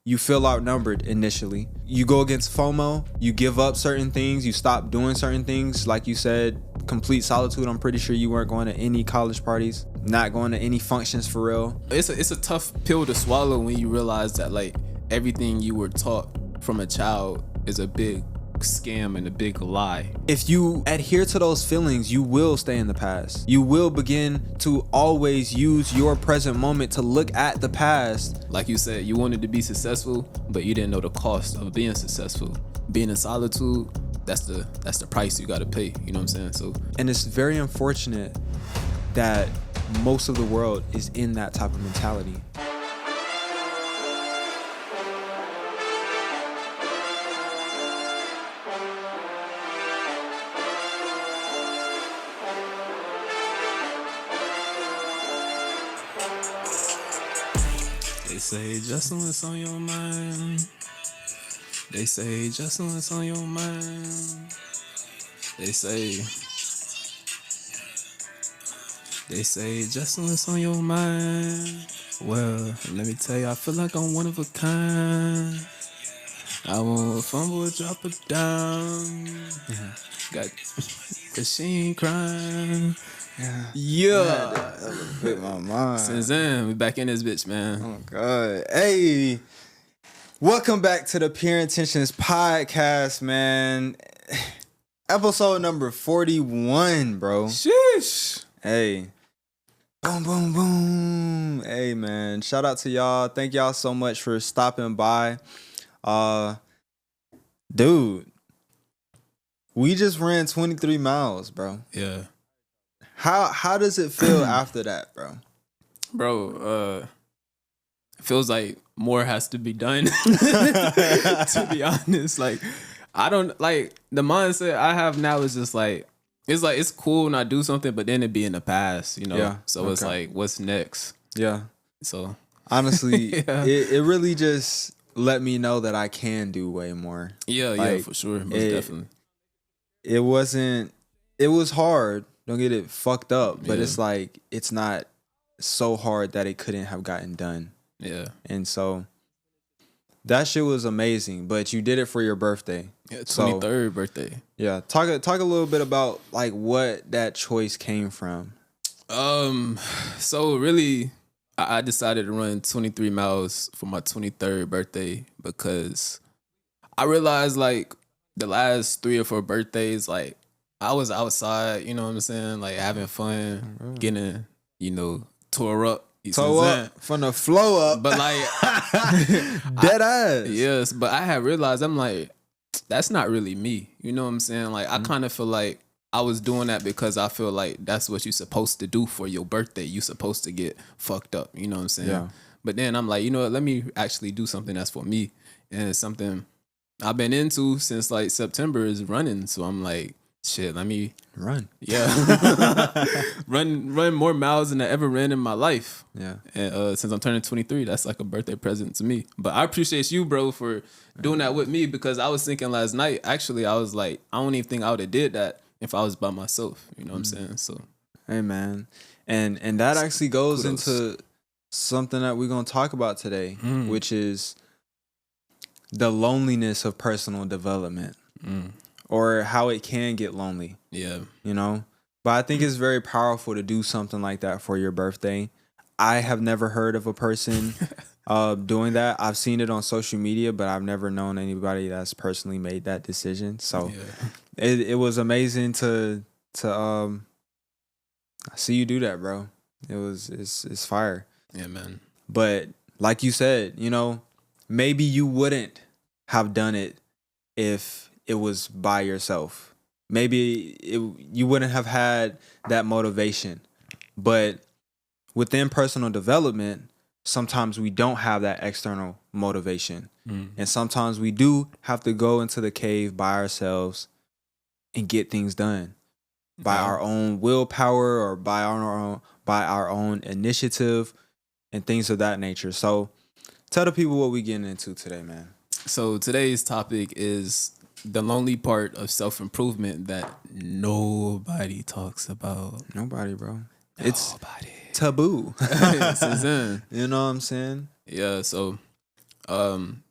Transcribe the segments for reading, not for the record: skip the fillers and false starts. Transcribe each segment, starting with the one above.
you feel outnumbered initially. You go against FOMO, you give up certain things, you stop doing certain things. Like you said, complete solitude. I'm pretty sure you weren't going to any college parties, not going to any functions for real. It's a tough pill to swallow when you realize that like everything you were taught from a child is a big scam and a big lie. If you adhere to those feelings, you will stay in the past. You will begin to always use your present moment to look at the past. Like you said, you wanted to be successful, but you didn't know the cost of being successful. Being in solitude, that's the price you got to pay. You know what I'm saying? So, and it's very unfortunate that most of the world is in that type of mentality. They say just what's on your mind. They say just what's on your mind. They say just what's on your mind. Well, let me tell you, I feel like I'm one of a kind. I won't fumble or drop it down. Got cause she ain't crying. Yeah. That hit my mind. Since then, we back in this bitch, man. Oh God. Hey. Welcome back to the Pure Intentions podcast, man. Episode number 41, bro. Sheesh. Hey. Boom, boom, boom. Hey, man. Shout out to y'all. Thank y'all so much for stopping by. Dude. We just ran 23 miles, bro. Yeah. How does it feel after that, bro? Bro, it feels like more has to be done. To be honest, like I don't like the mindset I have now is just like it's cool when I do something, but then it be in the past, you know. Yeah, so it's like, what's next? Yeah. So honestly, yeah. it really just let me know that I can do way more. Yeah, like, for sure, most definitely. It was hard. Don't get it fucked up, but it's like it's not so hard that it couldn't have gotten done. Yeah. And so that shit was amazing, but you did it for your birthday. Yeah, 23rd birthday. Yeah. Talk a little bit about like what that choice came from. So really I decided to run 23 miles for my 23rd birthday because I realized like the last 3 or 4 birthdays, like I was outside, you know what I'm saying? Like having fun, getting, tore up. Toe up from the flow up. But like dead eyes. Yes, but I had realized I'm like, that's not really me. You know what I'm saying? Like I kind of feel like I was doing that because I feel like that's what you're supposed to do for your birthday. You're supposed to get fucked up. You know what I'm saying? Yeah. But then I'm like, you know what? Let me actually do something that's for me. And it's something I've been into since like September is running. So I'm like, shit, let me run. Yeah. run more miles than I ever ran in my life. Yeah. And since I'm turning 23, that's like a birthday present to me. But I appreciate you, bro, for doing that with me because I was thinking last night, actually, I was like, I don't even think I would have did that if I was by myself. You know what I'm saying? So hey man. And that actually goes into something that we're gonna talk about today, which is the loneliness of personal development. Or how it can get lonely. Yeah. You know? But I think it's very powerful to do something like that for your birthday. I have never heard of a person doing that. I've seen it on social media, but I've never known anybody that's personally made that decision. So it was amazing to see you do that, bro. It's fire. Yeah, man. But like you said, maybe you wouldn't have done it if it was by yourself. Maybe you wouldn't have had that motivation. But within personal development, sometimes we don't have that external motivation. And sometimes we do have to go into the cave by ourselves and get things done by our own willpower or by our own initiative and things of that nature. So tell the people what we're getting into today, man. So today's topic is the lonely part of self-improvement that nobody talks about. Nobody, bro. Nobody. It's taboo. You know what I'm saying? Yeah, so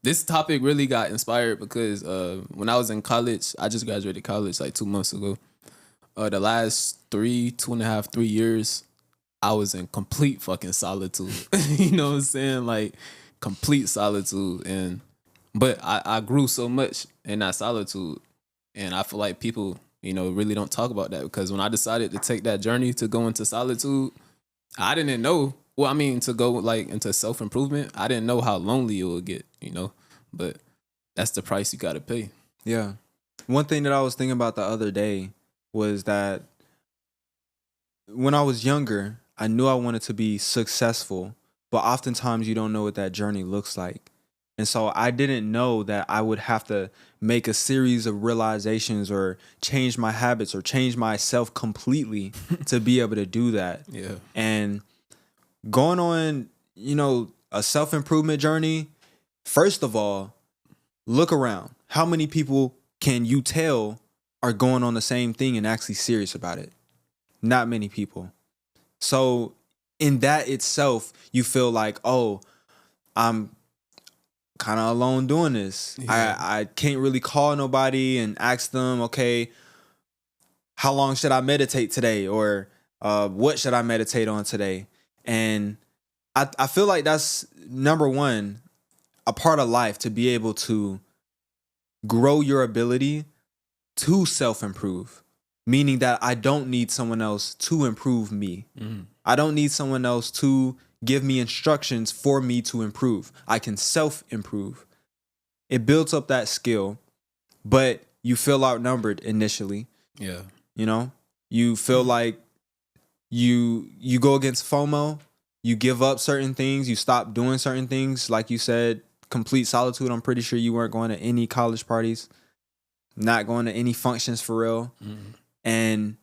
This topic really got inspired because when I was in college, I just graduated college like 2 months ago. The last 2.5, 3 years, I was in complete fucking solitude. You know what I'm saying? Like complete solitude. But I grew so much in that solitude. And I feel like people, really don't talk about that, because when I decided to take that journey to go into solitude, I didn't know. Well, I mean, to go like into self-improvement, I didn't know how lonely it would get. But that's the price you got to pay. Yeah. One thing that I was thinking about the other day was that when I was younger, I knew I wanted to be successful, but oftentimes you don't know what that journey looks like. And so I didn't know that I would have to make a series of realizations or change my habits or change myself completely to be able to do that. Yeah. And going on, a self-improvement journey, first of all, look around. How many people can you tell are going on the same thing and actually serious about it? Not many people. So in that itself, you feel like, oh, I'm kind of alone doing this. Yeah. I can't really call nobody and ask them, okay, how long should I meditate today? Or what should I meditate on today? And I feel like that's number one, a part of life, to be able to grow your ability to self-improve, meaning that I don't need someone else to improve me. Mm. I don't need someone else to give me instructions for me to improve. I can self-improve. It builds up that skill, but you feel outnumbered initially. Yeah. You feel like you go against FOMO, you give up certain things, you stop doing certain things. Like you said, complete solitude. I'm pretty sure you weren't going to any college parties, not going to any functions for real. Mm. And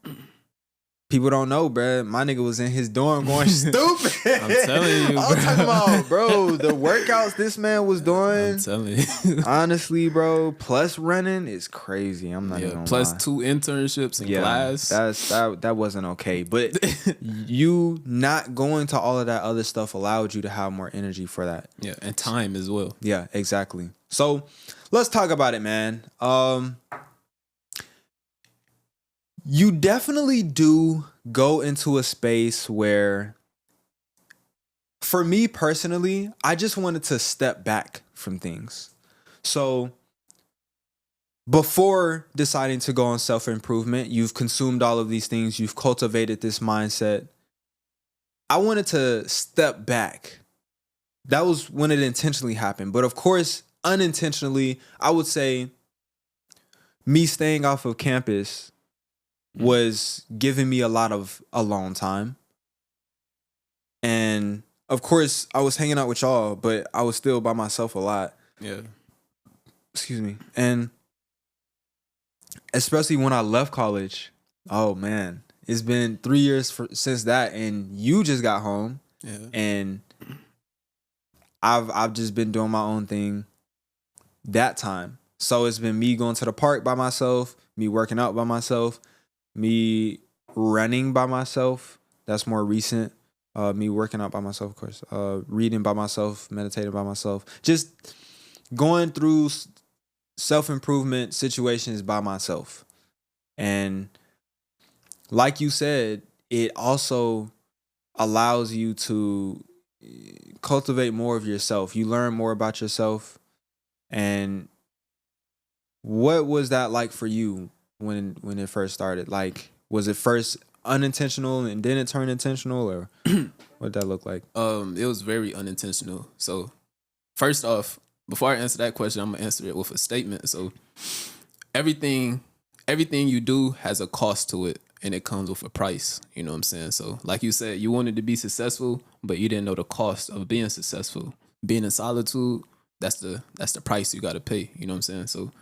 people don't know, bruh. My nigga was in his dorm going stupid. I'm telling you, I'm bro. talking about, bro, the workouts this man was doing. I'm telling you. Honestly, bro, plus running is crazy. I'm not even gonna plus lie. 2 internships in class. That wasn't okay. But you not going to all of that other stuff allowed you to have more energy for that. Yeah, and time as well. Yeah, exactly. So let's talk about it, man. You definitely do go into a space where, for me personally, I just wanted to step back from things. So before deciding to go on self-improvement, you've consumed all of these things, you've cultivated this mindset. I wanted to step back. That was when it intentionally happened. But of course, unintentionally, I would say me staying off of campus was giving me a lot of alone time. And of course, I was hanging out with y'all, but I was still by myself a lot. Yeah. Excuse me. And especially when I left college, oh man, it's been 3 years since that, and you just got home. Yeah. And I've just been doing my own thing that time. So it's been me going to the park by myself, me working out by myself, me running by myself. That's more recent. Me working out by myself, of course. Reading by myself, meditating by myself. Just going through self-improvement situations by myself. And like you said, it also allows you to cultivate more of yourself. You learn more about yourself. And what was that like for you when it first started? Like, was it first unintentional and then it turned intentional, or what did that look like? It was very unintentional. So first off, before I answer that question, I'm gonna answer it with a statement. So everything you do has a cost to it, and it comes with a price. You know what I'm saying? So like you said, you wanted to be successful, but you didn't know the cost of being successful. Being in solitude, that's the price you gotta pay. You know what I'm saying? So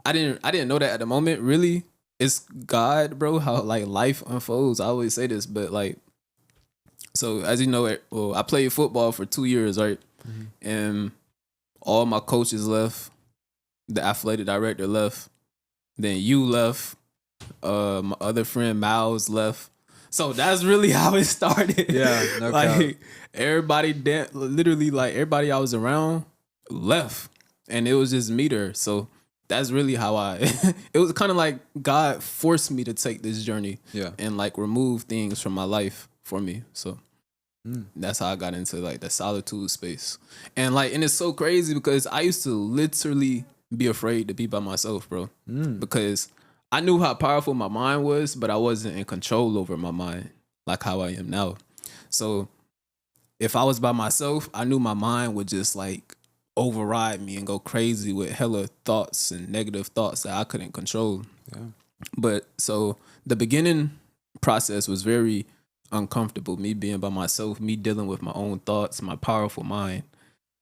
I didn't know that at the moment. Really, it's God, bro, how like life unfolds. I always say this, but like, so as you know, well, I played football for 2 years, right? Mm-hmm. And all my coaches left, the athletic director left, then you left, my other friend Miles left. So that's really how it started. Yeah, no like doubt. everybody, literally like everybody I was around, left, and it was just me there. So that's really how I. It was kind of like God forced me to take this journey, Yeah. and like remove things from my life for me. So Mm. that's how I got into like the solitude space, and it's so crazy because I used to literally be afraid to be by myself, bro, because I knew how powerful my mind was, but I wasn't in control over my mind like how I am now. So if I was by myself, I knew my mind would just like override me and go crazy with hella thoughts and negative thoughts that I couldn't control. Yeah. But so the beginning process was very uncomfortable, me being by myself, me dealing with my own thoughts, my powerful mind.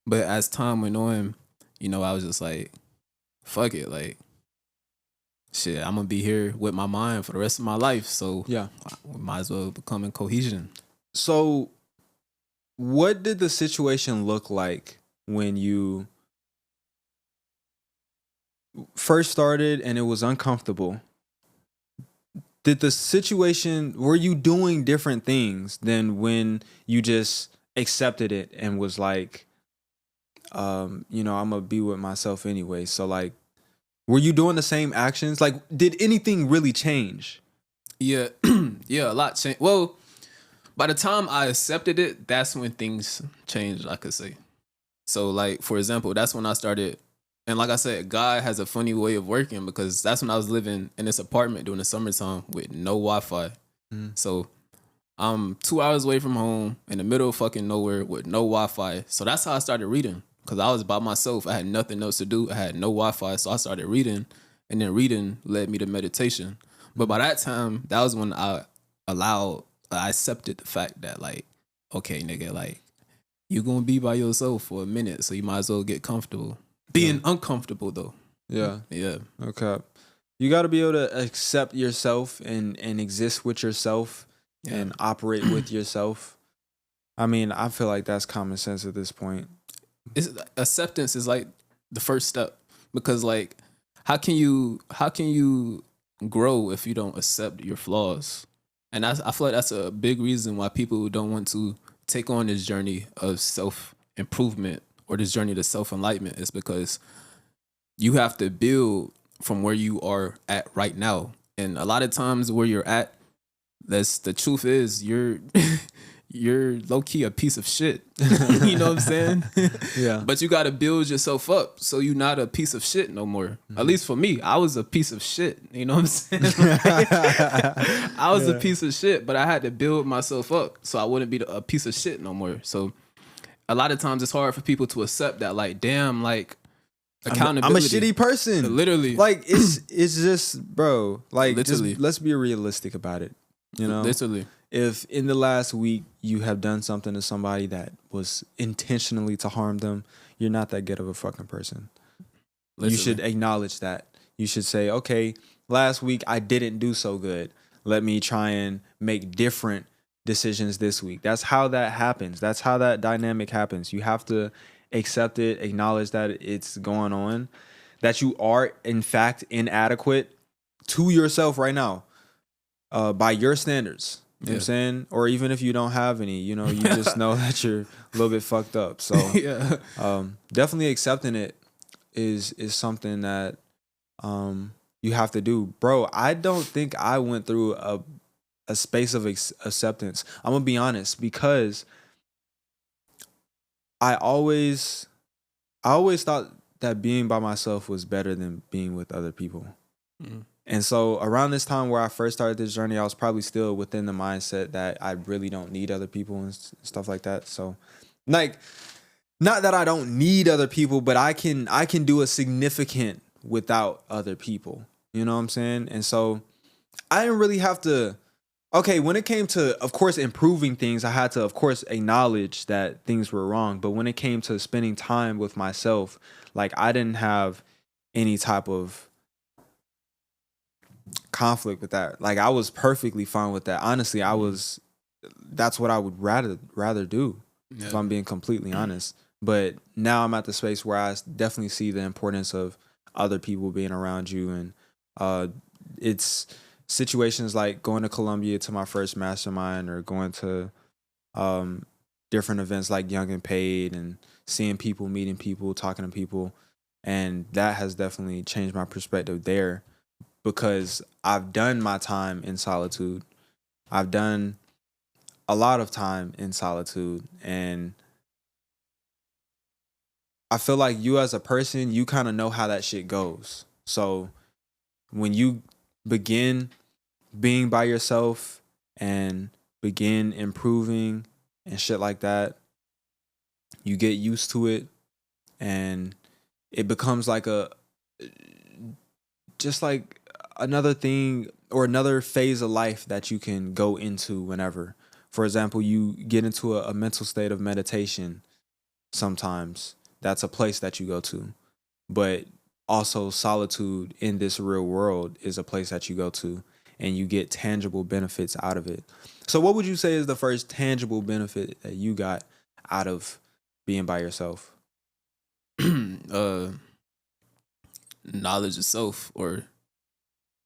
But as time went on, I was just like, fuck it, like shit, I'm gonna be here with my mind for the rest of my life. So Yeah. I might as well become in cohesion. So what did the situation look like when you first started and it was uncomfortable? Did the situation, were you doing different things than when you just accepted it and was like, I'm gonna be with myself anyway? So like, were you doing the same actions? Like, did anything really change? Yeah, yeah, a lot changed. Well, by the time I accepted it, that's when things changed, I could say. So, like, for example, that's when I started. And like I said, God has a funny way of working because that's when I was living in this apartment during the summertime with no Wi-Fi. Mm. So I'm 2 hours away from home in the middle of fucking nowhere with no Wi-Fi. So that's how I started reading because I was by myself. I had nothing else to do. I had no Wi-Fi. So I started reading, and then reading led me to meditation. But by that time, that was when I accepted the fact that, like, okay, nigga, like, you gonna be by yourself for a minute, so you might as well get comfortable. Being uncomfortable though. Yeah. Yeah. Okay. You got to be able to accept yourself and exist with yourself and operate with yourself. I mean, I feel like that's common sense at this point. Acceptance is like the first step because, like, how can you grow if you don't accept your flaws? And I feel like that's a big reason why people don't want to take on this journey of self improvement or this journey to self enlightenment is because you have to build from where you are at right now. And a lot of times where you're at, the truth is you're you're low key a piece of shit. You know what I'm saying? Yeah. But you got to build yourself up so you're not a piece of shit no more. At least for me, I was a piece of shit. You know what I'm saying? I was a piece of shit, but I had to build myself up so I wouldn't be a piece of shit no more. So a lot of times it's hard for people to accept that, like, damn, like, accountability. I'm a shitty person. Literally. Like, it's just, bro, like, Literally. just let's be realistic about it. You know? Literally. If in the last week you have done something to somebody that was intentionally to harm them, you're not that good of a fucking person. Literally. You should acknowledge that. You should say, okay, last week I didn't do so good. Let me try and make different decisions this week. That's how that happens. That's how that dynamic happens. You have to accept it, acknowledge that it's going on, that you are in fact inadequate to yourself right now, by your standards. You know what I'm saying? Or even if you don't have any, you just know that you're a little bit fucked up. So definitely accepting it is something that you have to do. Bro, I don't think I went through a space of acceptance. I'm going to be honest, because I always thought that being by myself was better than being with other people. Mm. And so around this time where I first started this journey, I was probably still within the mindset that I really don't need other people and stuff like that. So, like, not that I don't need other people, but I can do a significant without other people. You know what I'm saying? And so I didn't really have to. Okay, when it came to, of course, improving things, I had to, of course, acknowledge that things were wrong. But when it came to spending time with myself, like, I didn't have any type of conflict with that. Like, I was perfectly fine with that. Honestly, that's what I would rather do, if I'm being completely honest. But now I'm at the space where I definitely see the importance of other people being around you. And it's situations like going to Columbia to my first mastermind, or going to different events like Young and Paid, and seeing people, meeting people, talking to people. And that has definitely changed my perspective there because I've done my time in solitude. I've done a lot of time in solitude. And I feel like you as a person, you kind of know how that shit goes. So when you begin being by yourself and begin improving and shit like that, you get used to it and it becomes like just like another thing or another phase of life that you can go into whenever. For example, you get into a mental state of meditation sometimes. That's a place that you go to. But also solitude in this real world is a place that you go to and you get tangible benefits out of it. So what would you say is the first tangible benefit that you got out of being by yourself? Knowledge of self, or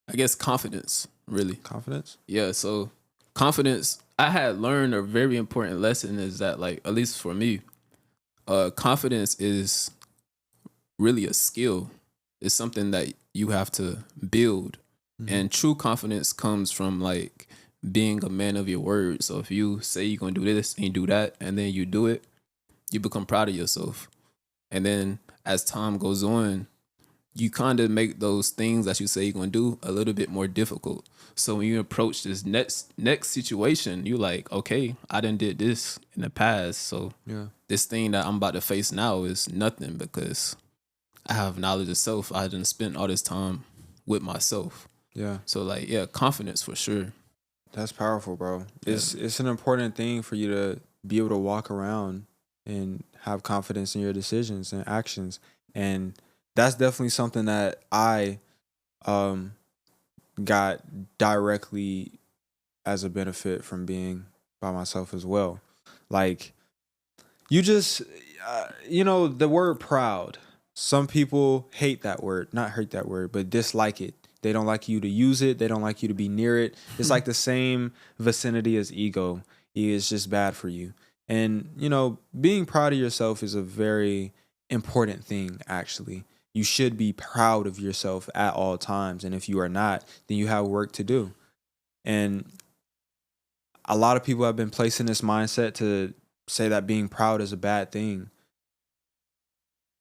I guess confidence, really. Confidence? Yeah, so confidence, I had learned a very important lesson is that, like, at least for me, confidence is really a skill. It's something that you have to build. Mm-hmm. And true confidence comes from like being a man of your word. So if you say you're gonna do this and you do that and then you do it, you become proud of yourself. And then as time goes on, you kind of make those things that you say you're gonna do a little bit more difficult. So when you approach this next situation, you like, okay, I done did this in the past. So Yeah. this thing that I'm about to face now is nothing because I have knowledge of self. I done spent all this time with myself. Yeah. So like, yeah, confidence for sure. That's powerful, bro. It's an important thing for you to be able to walk around and have confidence in your decisions and actions. And that's definitely something that I got directly as a benefit from being by myself as well. Like you just the word proud. Some people hate that word, not hate that word, but dislike it. They don't like you to use it. They don't like you to be near it. It's like the same vicinity as ego. It's just bad for you. And, being proud of yourself is a very important thing, actually. You should be proud of yourself at all times. And if you are not, then you have work to do. And a lot of people have been placed in this mindset to say that being proud is a bad thing.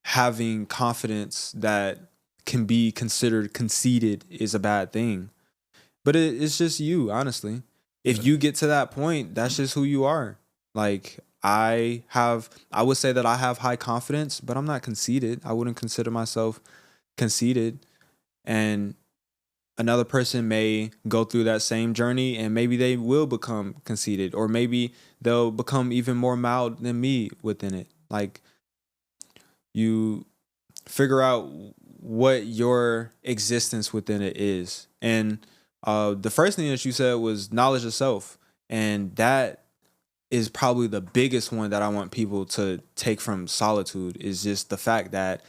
Having confidence that can be considered conceited is a bad thing. But it's just you, honestly. If you get to that point, that's just who you are. Like I would say that I have high confidence, but I'm not conceited. I wouldn't consider myself conceited. And another person may go through that same journey and maybe they will become conceited, or maybe they'll become even more mild than me within it. Like you figure out what your existence within it is. And the first thing that you said was knowledge of self. And that is probably the biggest one that I want people to take from solitude, is just the fact that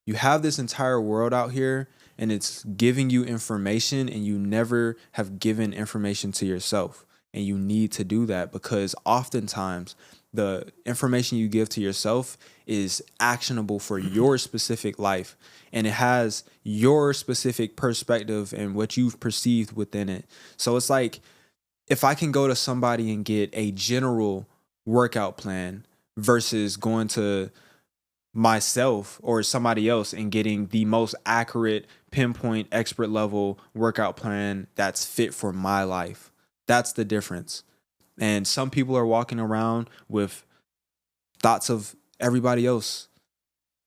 you have this entire world out here and it's giving you information and you never have given information to yourself. And you need to do that because oftentimes the information you give to yourself is actionable for your specific life, and it has your specific perspective and what you've perceived within it. So it's like, if I can go to somebody and get a general workout plan versus going to myself or somebody else and getting the most accurate, pinpoint, expert level workout plan that's fit for my life, that's the difference. And some people are walking around with thoughts of everybody else,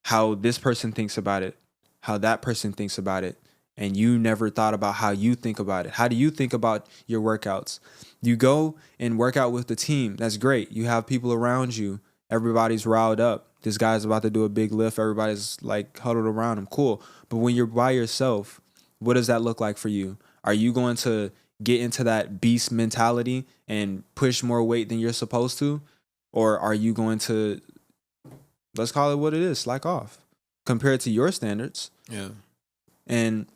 how this person thinks about it, how that person thinks about it. And you never thought about how you think about it. How do you think about your workouts? You go and work out with the team. That's great. You have people around you. Everybody's riled up. This guy's about to do a big lift. Everybody's like huddled around him. Cool. But when you're by yourself, what does that look like for you? Are you going to get into that beast mentality and push more weight than you're supposed to? Or are you going to, let's call it what it is, slack off compared to your standards? Yeah. And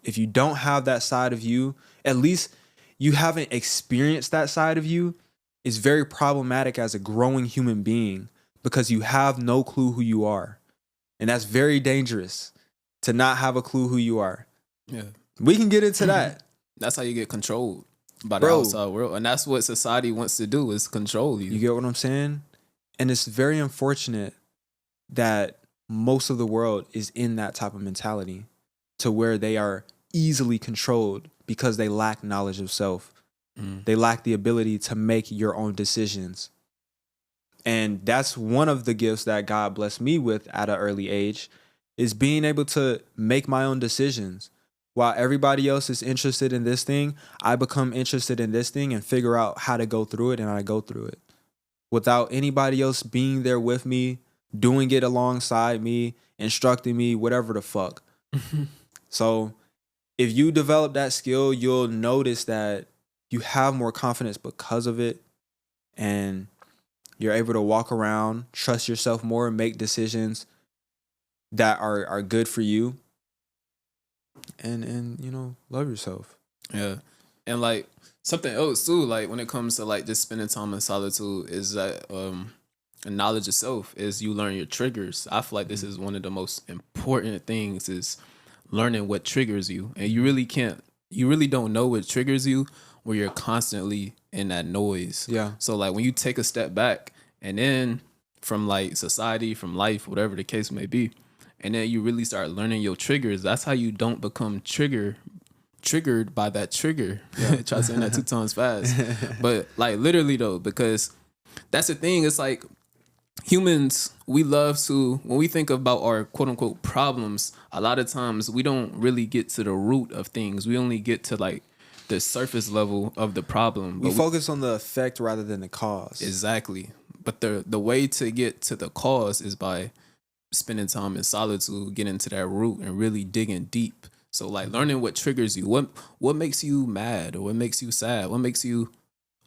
if you don't have that side of you, at least you haven't experienced that side of you, it's very problematic as a growing human being because you have no clue who you are. And that's very dangerous to not have a clue who you are. Yeah. We can get into that. That's how you get controlled by the Bro. outside world. And that's what society wants to do, is control you. You get what I'm saying? And it's very unfortunate that most of the world is in that type of mentality, to where they are easily controlled because they lack knowledge of self. They lack the ability to make your own decisions. And that's one of the gifts that God blessed me with at an early age, is being able to make my own decisions. While everybody else is interested in this thing, I become interested in this thing and figure out how to go through it, and I go through it without anybody else being there with me, doing it alongside me, instructing me, whatever the fuck. So if you develop that skill, you'll notice that you have more confidence because of it, and you're able to walk around, trust yourself more, and make decisions that are good for you, and you know, love yourself. Yeah. And like something else too, like when it comes to like just spending time in solitude, is that knowledge of self, is you learn your triggers. I feel like this is one of the most important things, is learning what triggers you. And you really don't know what triggers you where you're constantly in that noise. Yeah. So like when you take a step back, and then from like society, from life, whatever the case may be, and then you really start learning your triggers, that's how you don't become triggered by that trigger. Yeah. Try saying that 2 times fast. But like literally though, because that's the thing. It's like humans, we love to, when we think about our quote unquote problems, a lot of times we don't really get to the root of things. We only get to like the surface level of the problem. We focus on the effect rather than the cause. Exactly. But the way to get to the cause is by spending time in solitude, getting to that root and really digging deep. So like learning what triggers you, what makes you mad, or what makes you sad, what makes you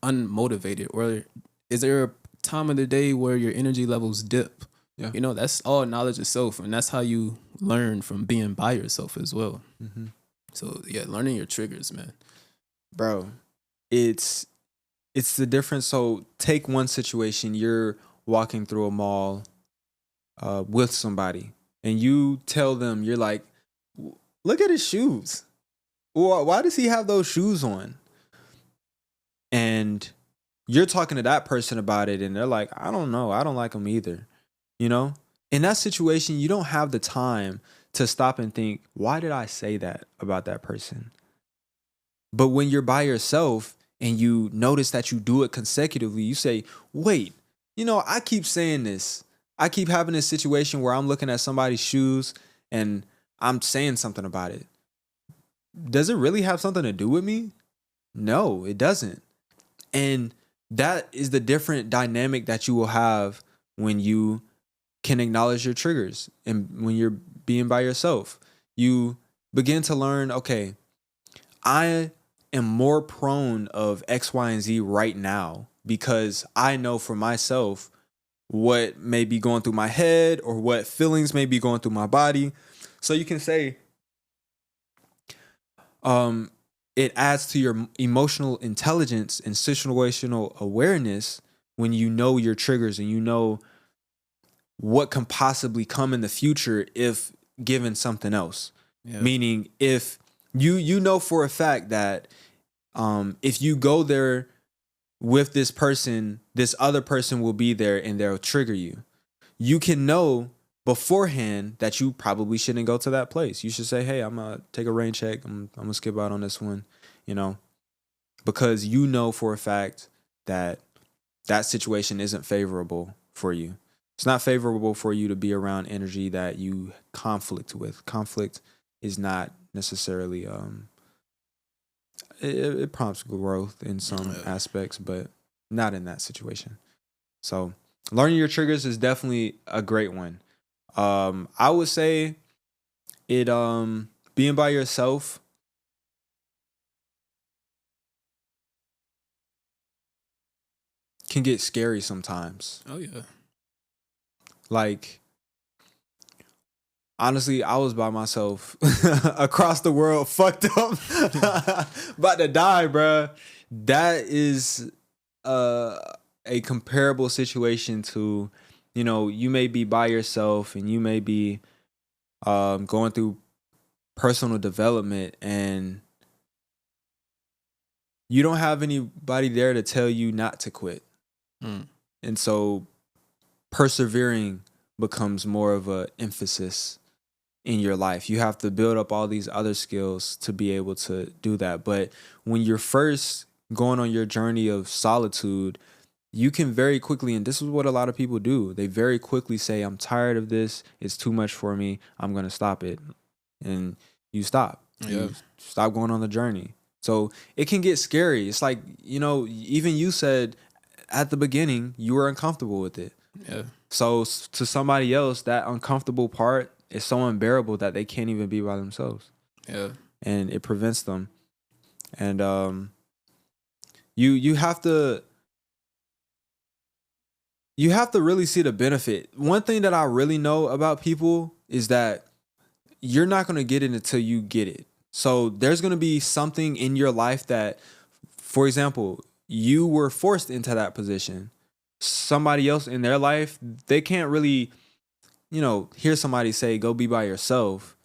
unmotivated, or is there a time of the day where your energy levels dip? Yeah. You know, that's all knowledge of self, and that's how you learn from being by yourself as well. Mm-hmm. So yeah, learning your triggers, man. Bro, it's the difference. So take one situation: you're walking through a mall with somebody, and you tell them, you're like, look at his shoes. Why does he have those shoes on? And you're talking to that person about it, and they're like, I don't know, I don't like them either. You know, in that situation, you don't have the time to stop and think, why did I say that about that person? But when you're by yourself and you notice that you do it consecutively, you say, wait, you know, I keep saying this. I keep having this situation where I'm looking at somebody's shoes and I'm saying something about it. Does it really have something to do with me? No, it doesn't. And that is the different dynamic that you will have when you can acknowledge your triggers, and when you're being by yourself. You begin to learn, okay, I am more prone of X, Y, and Z right now because I know for myself what may be going through my head or what feelings may be going through my body. So you can say, it adds to your emotional intelligence and situational awareness when you know your triggers and you know what can possibly come in the future if given something else. Yeah. Meaning if you know for a fact that if you go there with this person, this other person will be there and they'll trigger you. You can know beforehand that you probably shouldn't go to that place. You should say, hey, I'm going to take a rain check. I'm going to skip out on this one, you know, because you know for a fact that that situation isn't favorable for you. It's not favorable for you to be around energy that you conflict with. Conflict is not necessarily, it prompts growth in some aspects, but not in that situation. So learning your triggers is definitely a great one. I would say it, being by yourself, can get scary sometimes. Oh yeah. Like, honestly, I was by myself across the world, fucked up, about to die, bruh. That is a comparable situation to you may be by yourself and you may be going through personal development, and you don't have anybody there to tell you not to quit. And so persevering becomes more of a emphasis in your life. You have to build up all these other skills to be able to do that. But when you're first going on your journey of solitude, you can very quickly, and this is what a lot of people do, they very quickly say, I'm tired of this. It's too much for me. I'm going to stop it. And you stop. Yeah. You stop going on the journey. So it can get scary. It's like, even you said at the beginning, you were uncomfortable with it. Yeah. So to somebody else, that uncomfortable part is so unbearable that they can't even be by themselves. Yeah. And it prevents them. And you have to really see the benefit. One thing that I really know about people is that you're not going to get it until you get it. So there's going to be something in your life that, for example, you were forced into that position. Somebody else in their life, they can't really, hear somebody say, go be by yourself.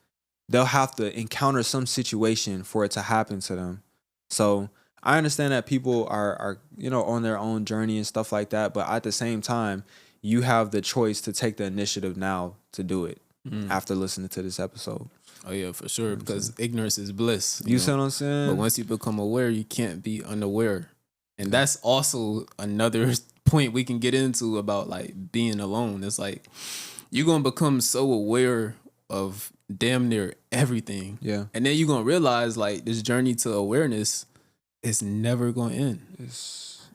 They'll have to encounter some situation for it to happen to them. So I understand that people are on their own journey and stuff like that. But at the same time, you have the choice to take the initiative now to do it after listening to this episode. Oh, yeah, for sure. Because ignorance is bliss. You see what I'm saying? But once you become aware, you can't be unaware. And that's also another point we can get into about like being alone. It's like you're going to become so aware of damn near everything. Yeah. And then you're going to realize like this journey to awareness is never going to end.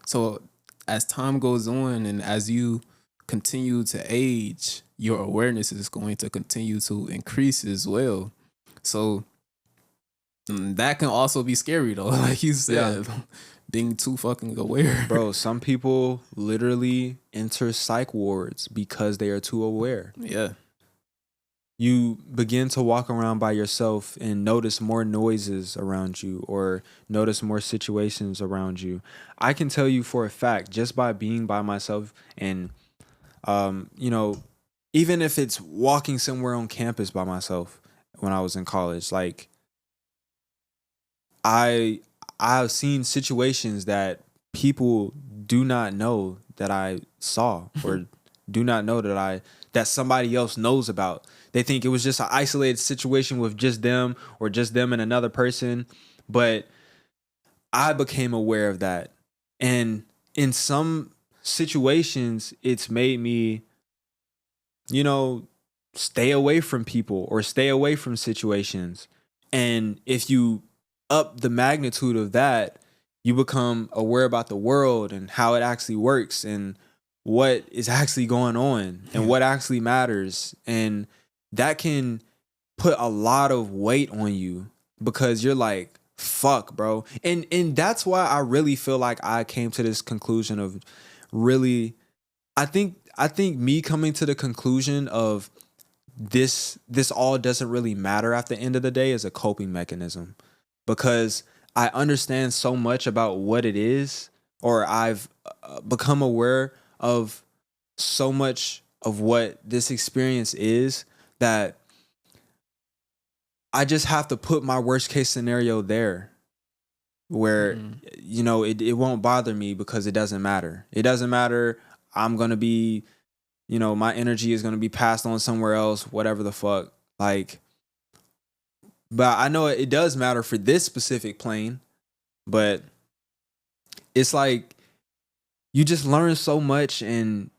So as time goes on and as you continue to age, your awareness is going to continue to increase as well. So that can also be scary though. Like you said, being too fucking aware. Bro, some people literally enter psych wards because they are too aware. Yeah. You begin to walk around by yourself and notice more noises around you or notice more situations around you. I can tell you for a fact, just by being by myself and, even if it's walking somewhere on campus by myself when I was in college, like I've seen situations that people do not know that I saw or do not know that somebody else knows about. They think it was just an isolated situation with just them or just them and another person. But I became aware of that. And in some situations, it's made me, stay away from people or stay away from situations. And if you up the magnitude of that, you become aware about the world and how it actually works and what is actually going on and what actually matters. And that can put a lot of weight on you because you're like, fuck, bro. And that's why I really feel like I came to this conclusion of really, I think me coming to the conclusion of this all doesn't really matter at the end of the day is a coping mechanism. Because I understand so much about what it is, or I've become aware of so much of what this experience is that I just have to put my worst case scenario there where, it won't bother me because it doesn't matter. It doesn't matter. I'm going to be, my energy is going to be passed on somewhere else, whatever the fuck. Like, but I know it does matter for this specific plane, but it's like you just learn so much, and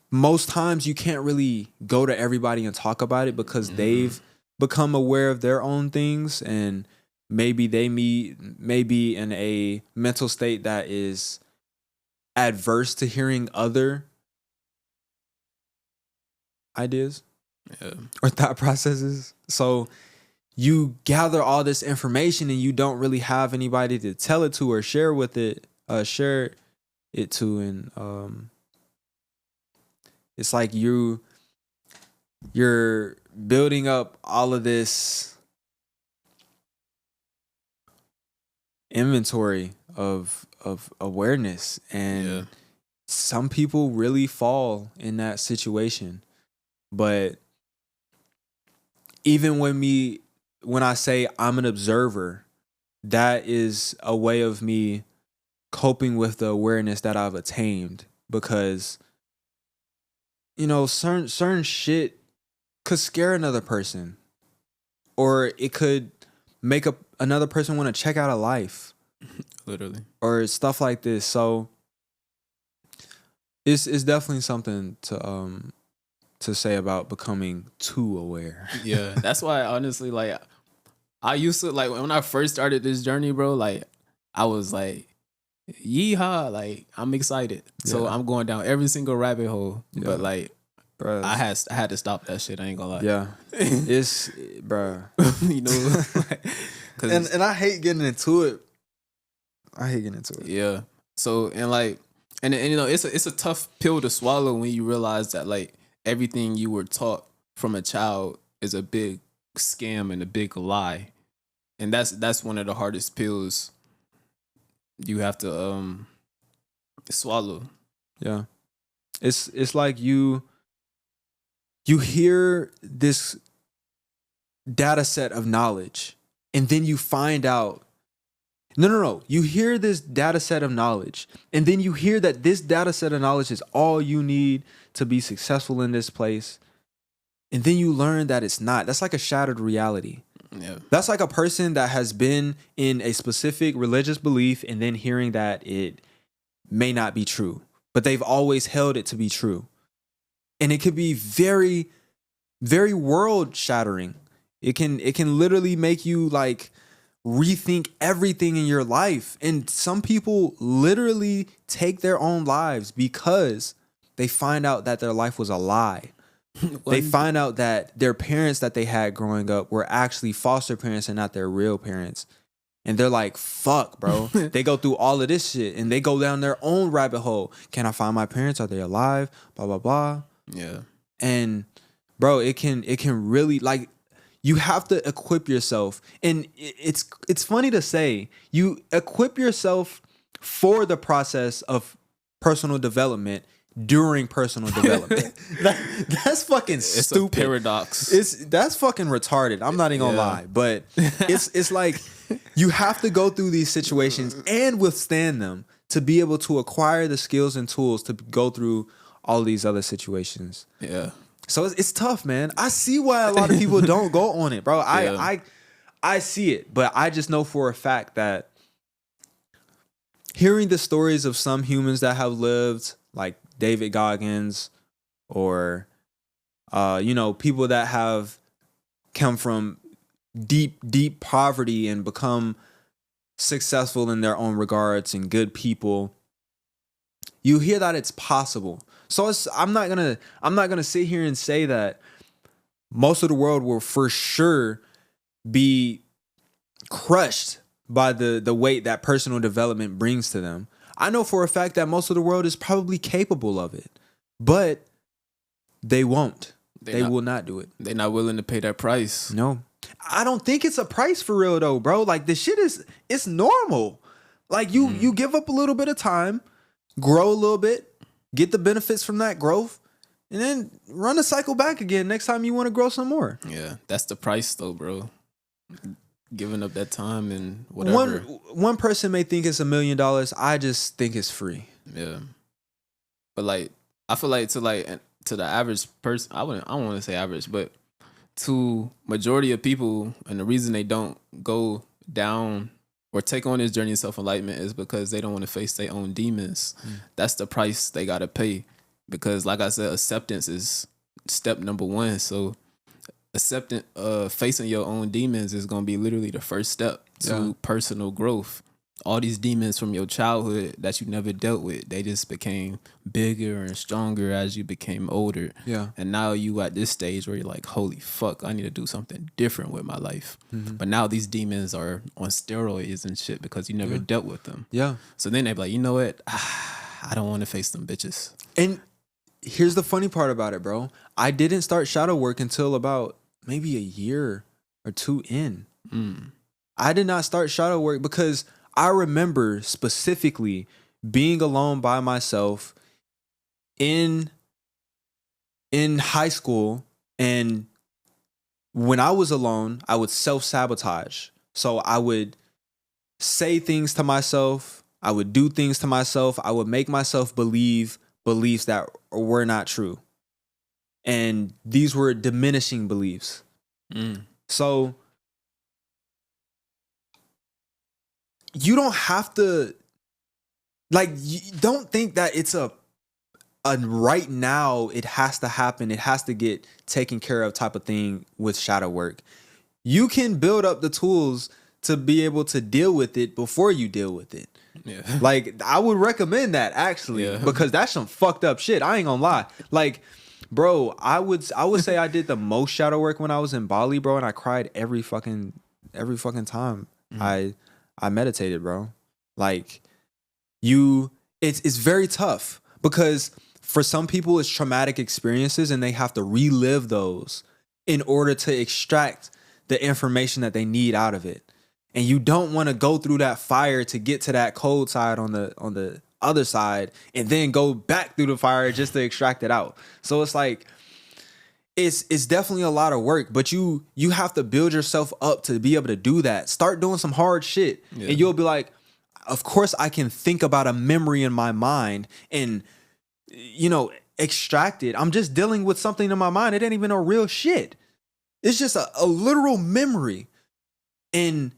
most times you can't really go to everybody and talk about it because they've become aware of their own things, and maybe they may be in a mental state that is adverse to hearing other ideas or thought processes. So you gather all this information and you don't really have anybody to tell it to or share it to. And it's like you're building up all of this inventory of awareness, and some people really fall in that situation. But even when I say I'm an observer, that is a way of me coping with the awareness that I've attained, because certain shit could scare another person, or it could make another person want to check out of life, Literally, or stuff like this. So it's definitely something to say about becoming too aware. yeah. That's why, honestly, like, I used to, like, when I first started this journey, bro, like, I was like, yeehaw, like, I'm excited. So Yeah. I'm going down every single rabbit hole. Yeah. But, like, Bruh. I had to stop that shit. I ain't gonna lie. Yeah, it's bruh. You know, like, and I hate getting into it. Yeah. So and it's a tough pill to swallow when you realize that, like, everything you were taught from a child is a big scam and a big lie, and that's one of the hardest pills you have to swallow. Yeah, it's like you hear this data set of knowledge, and then you find out. No. You hear this data set of knowledge, and then you hear that this data set of knowledge is all you need to be successful in this place. And then you learn that it's not. That's like a shattered reality. Yeah. That's like a person that has been in a specific religious belief and then hearing that it may not be true, but they've always held it to be true. And it could be very, very world shattering. It can literally make you like rethink everything in your life. And some people literally take their own lives because they find out that their life was a lie. They find out that their parents that they had growing up were actually foster parents and not their real parents. And they're like, fuck, bro. They go through all of this shit and they go down their own rabbit hole. Can I find my parents? Are they alive? Blah, blah, blah. Yeah. And bro, it can really, like, you have to equip yourself. And it's funny to say, you equip yourself for the process of personal development during personal development. That's fucking stupid. It's a paradox. That's fucking retarded. I'm not even gonna lie. But it's like you have to go through these situations and withstand them to be able to acquire the skills and tools to go through all these other situations. Yeah. So it's tough, man. I see why a lot of people don't go on it, bro. I see it, but I just know for a fact that hearing the stories of some humans that have lived, like David Goggins, or people that have come from deep poverty and become successful in their own regards and good people, you hear that it's possible. So I'm not gonna sit here and say that most of the world will for sure be crushed by the weight that personal development brings to them. I know for a fact that most of the world is probably capable of it, but they won't. They will not do it. They're not willing to pay that price. No. I don't think it's a price for real though, bro. Like this shit it's normal. Like you give up a little bit of time, grow a little bit, get the benefits from that growth, and then run the cycle back again next time you want to grow some more. Yeah, that's the price though, bro. Giving up that time and whatever. One person may think it's $1 million. I just think it's free. Yeah. But like, I feel like to the average person, I don't want to say average, but to majority of people, and the reason they don't go down or take on this journey of self-enlightenment is because they don't want to face their own demons. That's the price they got to pay. Because like I said, acceptance is step number one. So facing your own demons is going to be literally the first step to personal growth. All these demons from your childhood that you never dealt with, they just became bigger and stronger as you became older. Yeah. And now you at this stage where you're like, holy fuck, I need to do something different with my life. Mm-hmm. But now these demons are on steroids and shit because you never dealt with them. Yeah. So then they be like, you know what? I don't want to face them bitches. And here's the funny part about it, bro. I didn't start shadow work until about maybe a year or two in. I did not start shadow work because I remember specifically being alone by myself in high school, and when I was alone, I would self-sabotage. So I would say things to myself, I would do things to myself, I would make myself believe beliefs that were not true. And these were diminishing beliefs. So you don't have to, like, you don't think that it's a right now it has to happen, it has to get taken care of type of thing with shadow work. You can build up the tools to be able to deal with it before you deal with it. Yeah. Like, I would recommend that, actually, because that's some fucked up shit. I ain't gonna lie. Like, bro, I would say I did the most shadow work when I was in Bali, bro, and I cried every fucking time I meditated, bro. Like, it's very tough, because for some people it's traumatic experiences and they have to relive those in order to extract the information that they need out of it. And you don't want to go through that fire to get to that cold side on the other side and then go back through the fire just to extract it out. So it's like, it's definitely a lot of work, but you have to build yourself up to be able to do that. Start doing some hard shit, and you'll be like, of course I can think about a memory in my mind and, extract it. I'm just dealing with something in my mind. It ain't even a real shit. It's just a literal memory. And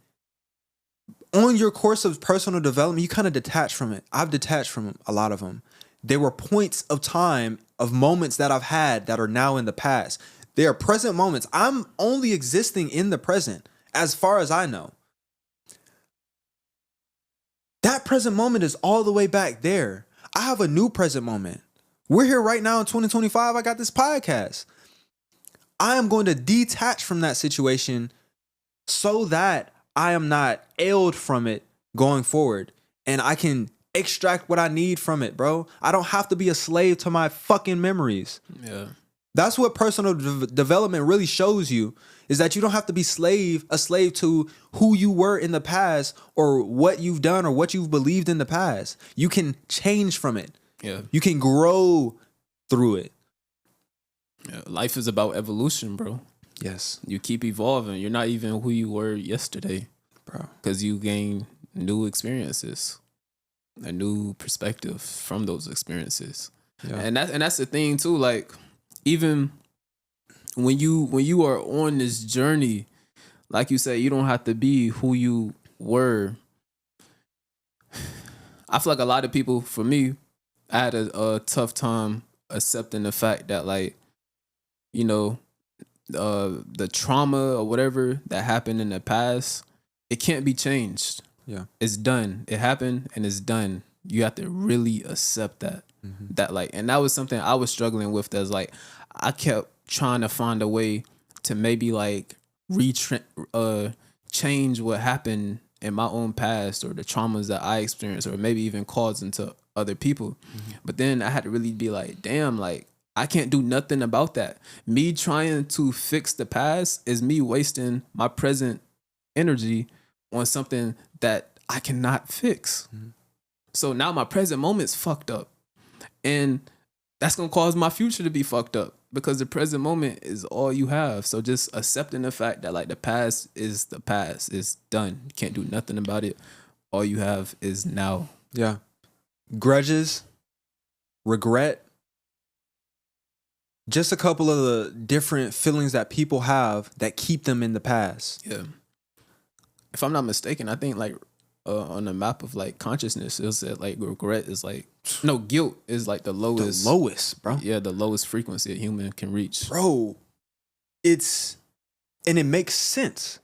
on your course of personal development, you kind of detach from it. I've detached from a lot of them. There were points of time, of moments that I've had that are now in the past. They are present moments. I'm only existing in the present, as far as I know. That present moment is all the way back there. I have a new present moment. We're here right now in 2025. I got this podcast. I am going to detach from that situation so that I am not ailed from it going forward, and I can extract what I need from it, bro. I don't have to be a slave to my fucking memories. Yeah. That's what personal development really shows you, is that you don't have to be a slave to who you were in the past or what you've done or what you've believed in the past. You can change from it. Yeah. You can grow through it. Yeah. Life is about evolution, bro. Yes. You keep evolving. You're not even who you were yesterday, bro, because you gain new experiences, a new perspective from those experiences. Yeah. And that's the thing too. Like, even when you are on this journey, like you said, you don't have to be who you were. I feel like a lot of people, for me, I had a tough time accepting the fact that, like, the trauma or whatever that happened in the past, it can't be changed. Yeah. It's done. It happened and it's done. You have to really accept that. Mm-hmm. That, like, and that was something I was struggling with. That's like, I kept trying to find a way to maybe like change what happened in my own past or the traumas that I experienced, or maybe even caused into other people. Mm-hmm. But then I had to really be like, damn, like, I can't do nothing about that. Me trying to fix the past is me wasting my present energy on something that I cannot fix. Mm-hmm. So now my present moment's fucked up. And that's going to cause my future to be fucked up, because the present moment is all you have. So just accepting the fact that, like, the past is the past. It's done. You can't do nothing about it. All you have is now. Yeah. Grudges, regret, just a couple of the different feelings that people have that keep them in the past. Yeah. If I'm not mistaken, I think, like, on the map of, like, consciousness, it said, like, regret is like, no, guilt is like the lowest. The lowest, bro. Yeah, the lowest frequency a human can reach. Bro, and it makes sense.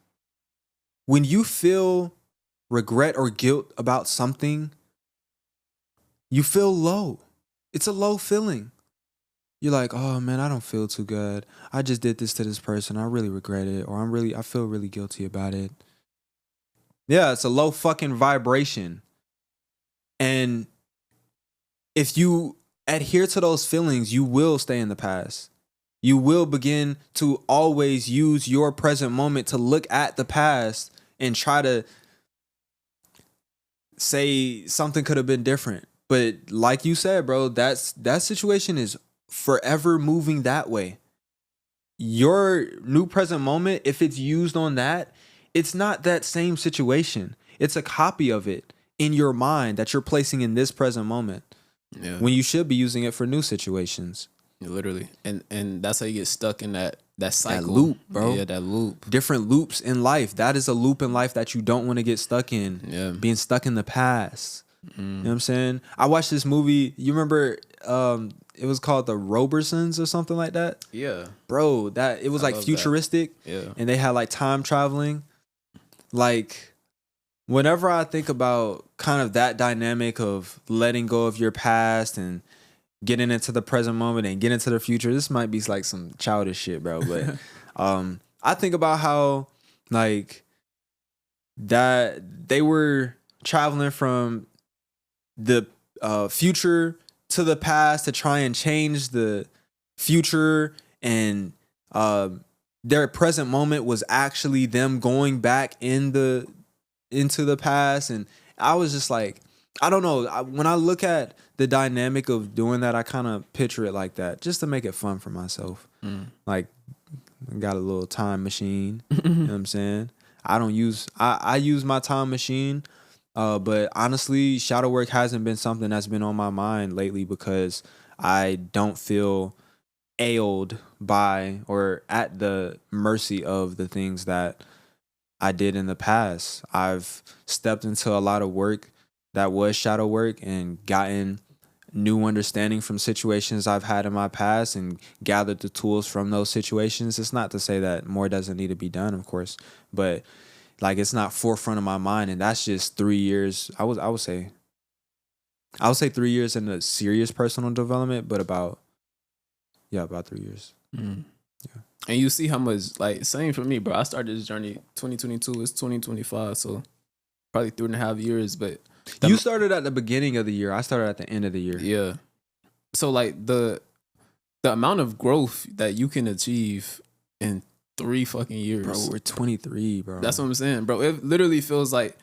When you feel regret or guilt about something, you feel low. It's a low feeling. You're like, oh man, I don't feel too good. I just did this to this person. I really regret it. Or I feel really guilty about it. Yeah, it's a low fucking vibration. And if you adhere to those feelings, you will stay in the past. You will begin to always use your present moment to look at the past and try to say something could have been different. But like you said, bro, that situation is forever moving that way. Your new present moment, if it's used on that, it's not that same situation. It's a copy of it in your mind that you're placing in this present moment. Yeah. When you should be using it for new situations. Yeah, literally. And that's how you get stuck in that cycle. That loop, bro. Yeah, that loop. Different loops in life. That is a loop in life that you don't want to get stuck in. Yeah. Being stuck in the past. You know what I'm saying? I watched this movie. You remember it was called The Robersons or something like that? Yeah. Bro, it was like futuristic. Yeah. And they had like time traveling. Like, whenever I think about kind of that dynamic of letting go of your past and getting into the present moment and getting into the future, this might be like some childish shit, bro. But I think about how like that they were traveling from the future to the past to try and change the future, and their present moment was actually them going back into the past. And I was just like, I don't know. When I look at the dynamic of doing that, I kind of picture it like that, just to make it fun for myself. Like, I got a little time machine. You know what I'm saying? I use my time machine. But honestly, shadow work hasn't been something that's been on my mind lately because I don't feel ailed by or at the mercy of the things that I did in the past. I've stepped into a lot of work that was shadow work and gotten new understanding from situations I've had in my past and gathered the tools from those situations. It's not to say that more doesn't need to be done, of course, but like, it's not forefront of my mind, and that's just 3 years. I would say 3 years in a serious personal development, but about 3 years. Yeah. And you see how much, like, same for me, bro. I started this journey 2022. It's 2025, so probably 3.5 years. But you started at the beginning of the year. I started at the end of the year. Yeah. So like the amount of growth that you can achieve in 3 fucking years. Bro, we're 23, bro. That's what I'm saying, bro. It literally feels like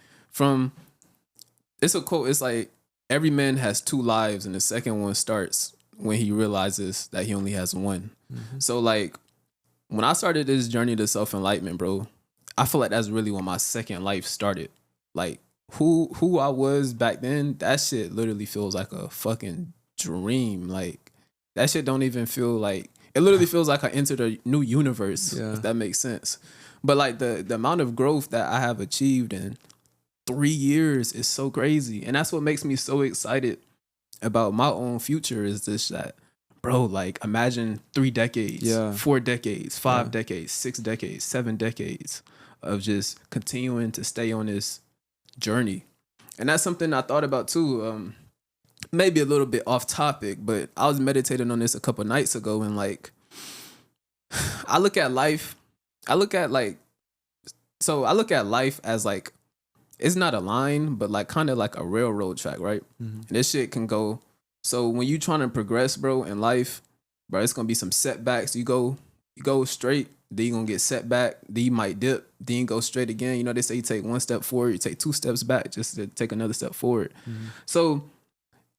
it's a quote, it's like every man has 2 lives and the second one starts when he realizes that he only has one. So like when I started this journey to self-enlightenment, bro, I feel like that's really when my second life started. Like who I was back then, that shit literally feels like a fucking dream. Like that shit don't even feel like, it literally feels like I entered a new universe, if that makes sense. But like the amount of growth that I have achieved in 3 years is so crazy. And that's what makes me so excited about my own future is this, that, bro, like imagine 3 decades, 4 decades, 5 decades, 6 decades, 7 decades of just continuing to stay on this journey. And that's something I thought about too. Maybe a little bit off topic, but I was meditating on this a couple nights ago, and like I look at life as like, it's not a line, but like kind of like a railroad track, right? And this shit can go. So when you trying to progress, bro, in life, bro, it's gonna be some setbacks. You go straight, then you gonna get set back, then you might dip, then you go straight again. You know, they say you take 1 step forward, you take 2 steps back just to take another step forward. So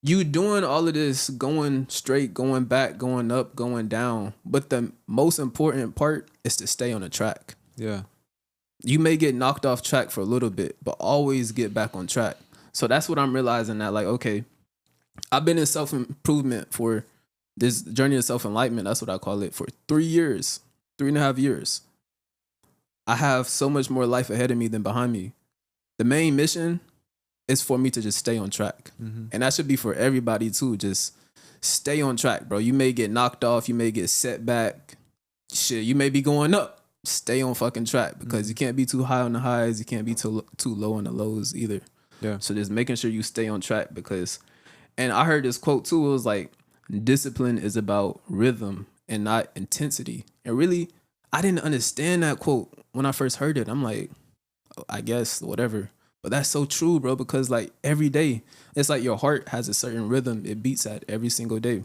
you doing all of this, going straight, going back, going up, going down. But the most important part is to stay on the track. Yeah. You may get knocked off track for a little bit, but always get back on track. So that's what I'm realizing, that like, okay, I've been in self-improvement for this journey of self-enlightenment, that's what I call it, for 3 years, 3.5 years. I have so much more life ahead of me than behind me. The main mission is for me to just stay on track. And that should be for everybody too. Just stay on track, bro. You may get knocked off, you may get set back. Shit, you may be going up. Stay on fucking track, because you can't be too high on the highs, you can't be too low on the lows either. Yeah. So just making sure you stay on track, because, and I heard this quote too, it was like, discipline is about rhythm and not intensity. And really, I didn't understand that quote when I first heard it. I'm like, oh, I guess, whatever. But that's so true, bro, because like every day, it's like your heart has a certain rhythm it beats at every single day.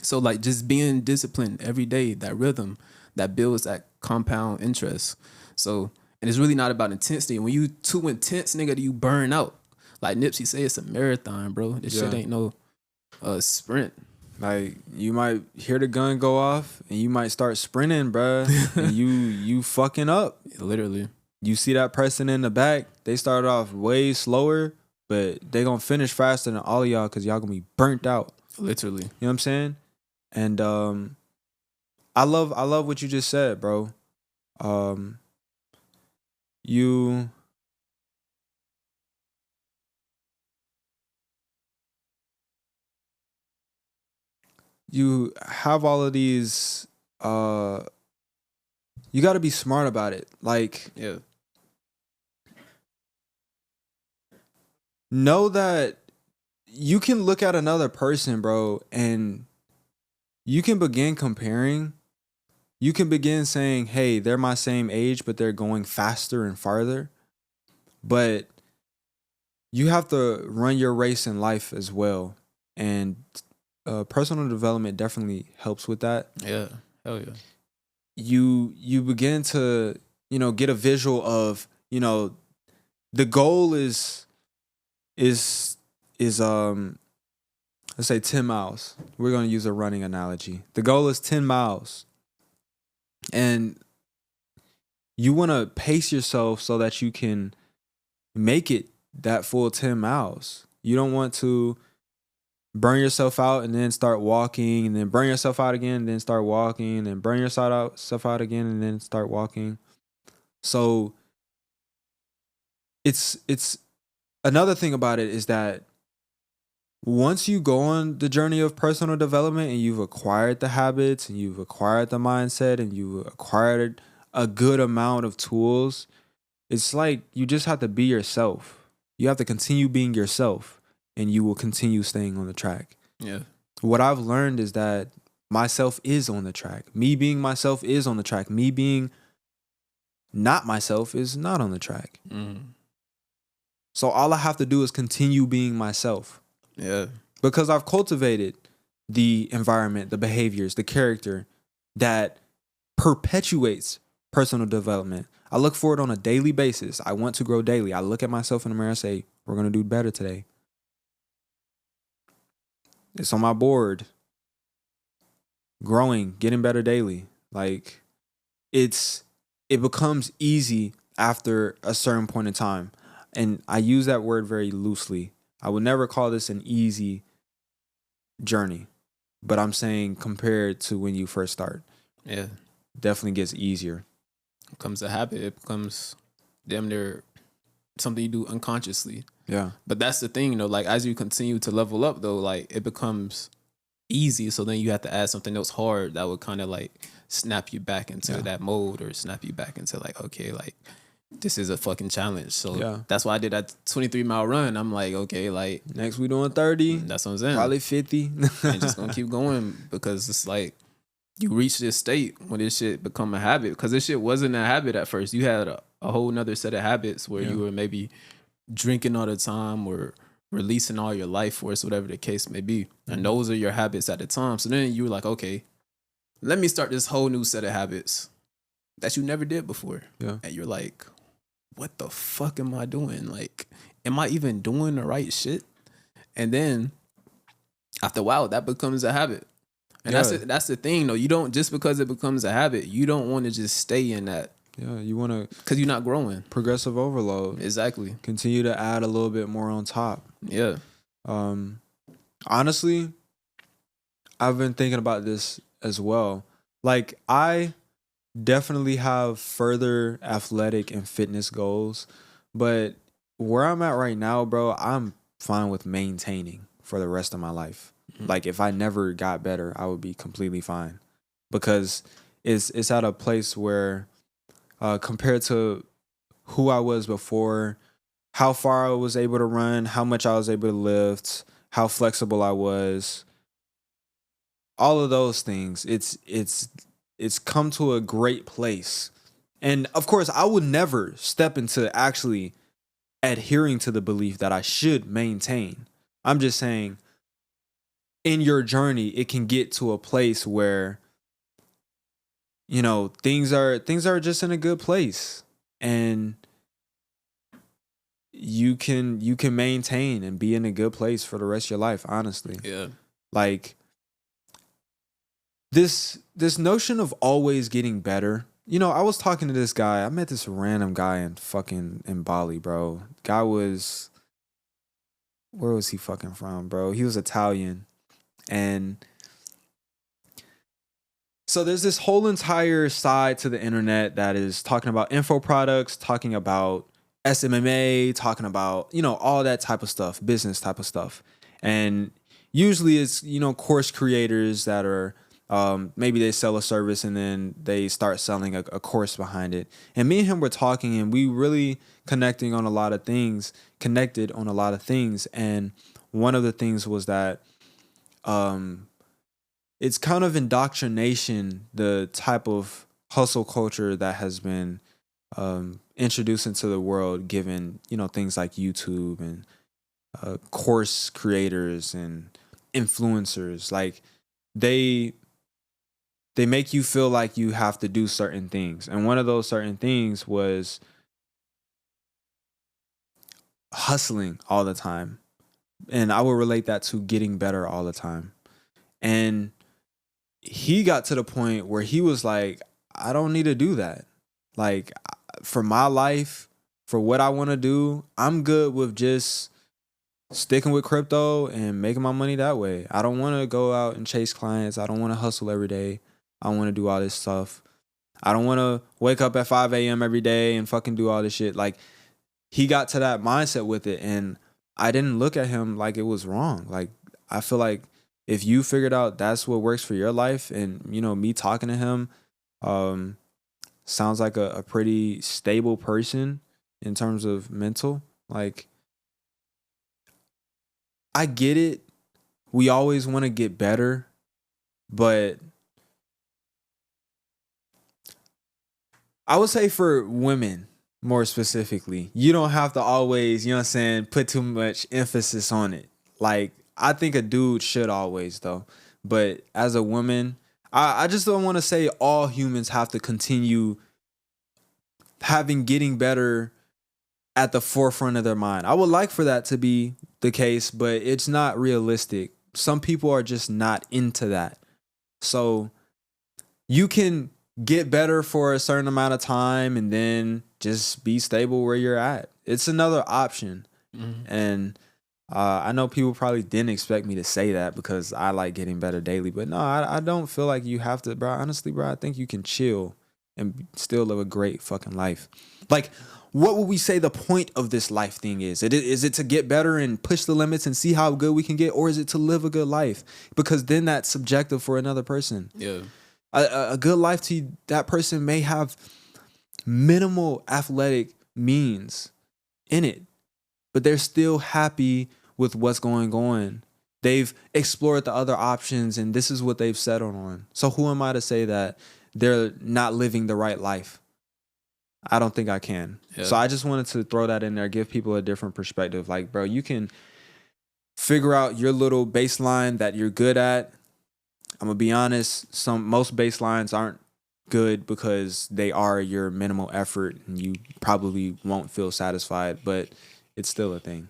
So like just being disciplined every day, that rhythm, that builds that compound interest. So, and it's really not about intensity. When you too intense, nigga, you burn out. Like Nipsey say, it's a marathon, bro. This shit ain't no sprint. Like you might hear the gun go off and you might start sprinting, bruh. And you fucking up. Literally. You see that person in the back, they started off way slower, but they gonna finish faster than all of y'all because y'all gonna be burnt out. Literally. You know what I'm saying? And I love what you just said, bro. You have all of these you got to be smart about it. Like, know that you can look at another person, bro, and you can begin comparing. You can begin saying, hey, they're my same age, but they're going faster and farther. But you have to run your race in life as well. And personal development definitely helps with that. Yeah. Hell yeah. You begin to, get a visual of, the goal is let's say 10 miles. We're going to use a running analogy. The goal is 10 miles. And you want to pace yourself so that you can make it that full 10 miles. You don't want to burn yourself out and then start walking, and then burn yourself out again and then start walking, and then burn yourself out again and then start walking. So it's another thing about it is that once you go on the journey of personal development and you've acquired the habits and you've acquired the mindset and you've acquired a good amount of tools, it's like you just have to be yourself. You have to continue being yourself. And you will continue staying on the track. Yeah. What I've learned is that myself is on the track. Me being myself is on the track. Me being not myself is not on the track. So all I have to do is continue being myself. Yeah. Because I've cultivated the environment, the behaviors, the character that perpetuates personal development. I look for it on a daily basis. I want to grow daily. I look at myself in the mirror and say, we're going to do better today. It's on my board. Growing, getting better daily. Like it becomes easy after a certain point in time. And I use that word very loosely. I would never call this an easy journey. But I'm saying compared to when you first start. Yeah. Definitely gets easier. It becomes a habit. It becomes damn near something you do unconsciously. Yeah. But that's the thing, like as you continue to level up though, like it becomes easy. So then you have to add something else hard that would kind of like snap you back into that mode or snap you back into like, okay, like this is a fucking challenge. So that's why I did that 23-mile run. I'm like, okay, like next we doing 30. That's what I'm saying. Probably 50. And just gonna keep going because it's like you reach this state when this shit become a habit. Because this shit wasn't a habit at first. You had a whole nother set of habits where you were maybe drinking all the time or releasing all your life force, whatever the case may be. And those are your habits at the time. So then you were like, okay, let me start this whole new set of habits that you never did before. Yeah. And you're like, what the fuck am I doing? Like, am I even doing the right shit? And then after a while, that becomes a habit. And that's the thing, though. You don't, just because it becomes a habit, you don't want to just stay in that. Yeah, you want to... Because you're not growing. Progressive overload. Exactly. Continue to add a little bit more on top. Yeah. Honestly, I've been thinking about this as well. Like, I definitely have further athletic and fitness goals. But where I'm at right now, bro, I'm fine with maintaining for the rest of my life. Like, if I never got better, I would be completely fine. Because it's at a place where... compared to who I was before, how far I was able to run, how much I was able to lift, how flexible I was, all of those things, it's come to a great place. And of course, I would never step into actually adhering to the belief that I should maintain. I'm just saying, in your journey, it can get to a place where things are just in a good place. And you can maintain and be in a good place for the rest of your life, honestly. Yeah. Like this notion of always getting better. You know, I was talking to this guy. I met this random guy in Bali, bro. Guy was, where was he fucking from, bro? He was Italian. And so there's this whole entire side to the internet that is talking about info products, talking about SMMA, talking about, you know, all that type of stuff, business type of stuff. And usually it's, you know, course creators that are, maybe they sell a service and then they start selling a course behind it. And me and him were talking and we really connected on a lot of things. And one of the things was that, it's kind of indoctrination, the type of hustle culture that has been introduced into the world, given, you know, things like YouTube and course creators and influencers. Like they make you feel like you have to do certain things. And one of those certain things was hustling all the time. And I would relate that to getting better all the time. And he got to the point where he was like, I don't need to do that. Like, for my life, for what I want to do, I'm good with just sticking with crypto and making my money that way. I don't want to go out and chase clients. I don't want to hustle every day. I don't want to do all this stuff. I don't want to wake up at 5 a.m. every day and fucking do all this shit. Like, he got to that mindset with it, and I didn't look at him like it was wrong. Like, I feel like if you figured out that's what works for your life, and, you know, me talking to him sounds like a pretty stable person in terms of mental. Like, I get it. We always want to get better, but I would say for women more specifically, you don't have to always, you know what I'm saying, put too much emphasis on it. Like, I think a dude should always, though. But as a woman, I just don't want to say all humans have to continue getting better at the forefront of their mind. I would like for that to be the case, but it's not realistic. Some people are just not into that. So you can get better for a certain amount of time and then just be stable where you're at. It's another option. Mm-hmm. And I know people probably didn't expect me to say that because I like getting better daily. But no, I don't feel like you have to, bro. Honestly, bro, I think you can chill and still live a great fucking life. Like, what would we say the point of this life thing is? Is it to get better and push the limits and see how good we can get? Or is it to live a good life? Because then that's subjective for another person. Yeah. A good life to that person may have minimal athletic means in it, but they're still happy with what's going on. They've explored the other options and this is what they've settled on. So who am I to say that they're not living the right life? I don't think I can. Yeah. So I just wanted to throw that in there, give people a different perspective. Like, bro, you can figure out your little baseline that you're good at. I'm gonna be honest, most baselines aren't good because they are your minimal effort and you probably won't feel satisfied, but it's still a thing.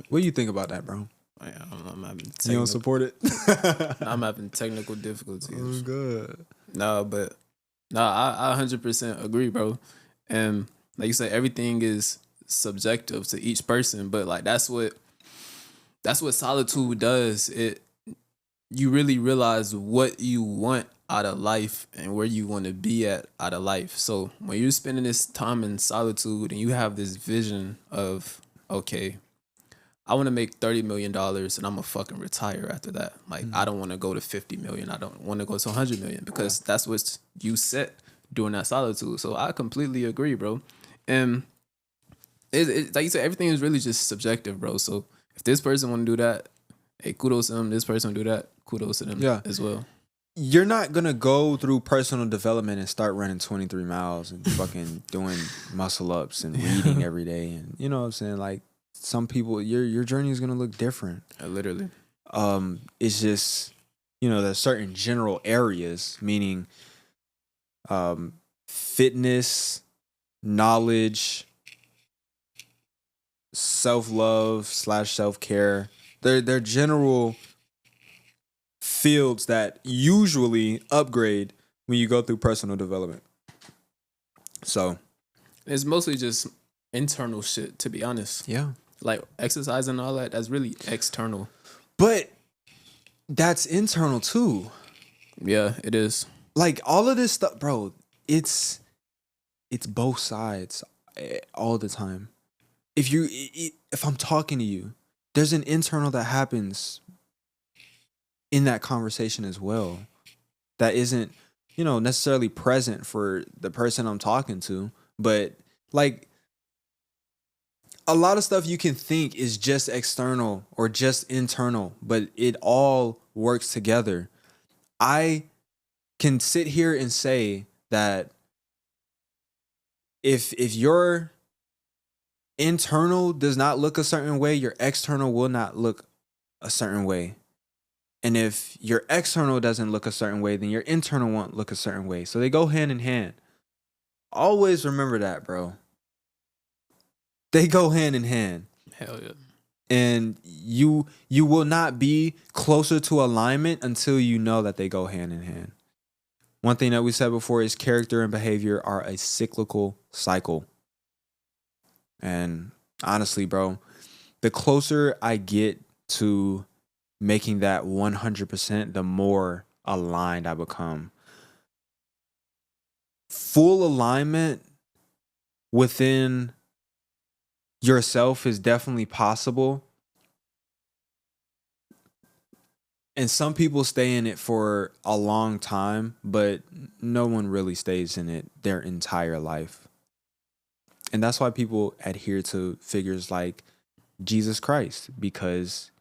What do you think about that, bro? I'm having you don't support it? I'm having technical difficulties. Oh, good. No, but I 100% agree, bro. And like you said, everything is subjective to each person, but like that's what solitude does. You really realize what you want out of life and where you want to be out of life. So when you're spending this time in solitude and you have this vision of, okay, I want to make $30 million and I'm going to fucking retire after that. Like, I don't want to go to 50 million. I don't want to go to 100 million because that's what you set during that solitude. So I completely agree, bro. And like you said, everything is really just subjective, bro. So if this person want to do that, hey, kudos to them. This person do that, kudos to them as well. You're not going to go through personal development and start running 23 miles and fucking doing muscle ups and reading every day. And you know what I'm saying? Like, some people, your journey is going to look different. Literally. It's just, you know, there's certain general areas, meaning fitness, knowledge, self-love / self-care. They're general fields that usually upgrade when you go through personal development. So It's mostly just internal shit, to be honest. yeah. Like exercise and all that, that's really external. But that's internal too. Yeah, it is. Like all of this stuff, bro, it's both sides all the time. If I'm talking to you, there's an internal that happens in that conversation as well that isn't, necessarily present for the person I'm talking to, but like a lot of stuff you can think is just external or just internal, but it all works together. I can sit here and say that if your internal does not look a certain way, your external will not look a certain way. And if your external doesn't look a certain way, then your internal won't look a certain way. So they go hand in hand. Always remember that, bro. They go hand in hand. Hell yeah. And you will not be closer to alignment until you know that they go hand in hand. One thing that we said before is character and behavior are a cyclical cycle. And honestly, bro, the closer I get to making that 100%, the more aligned I become. Full alignment within yourself is definitely possible. And some people stay in it for a long time, but no one really stays in it their entire life. And that's why people adhere to figures like Jesus Christ, because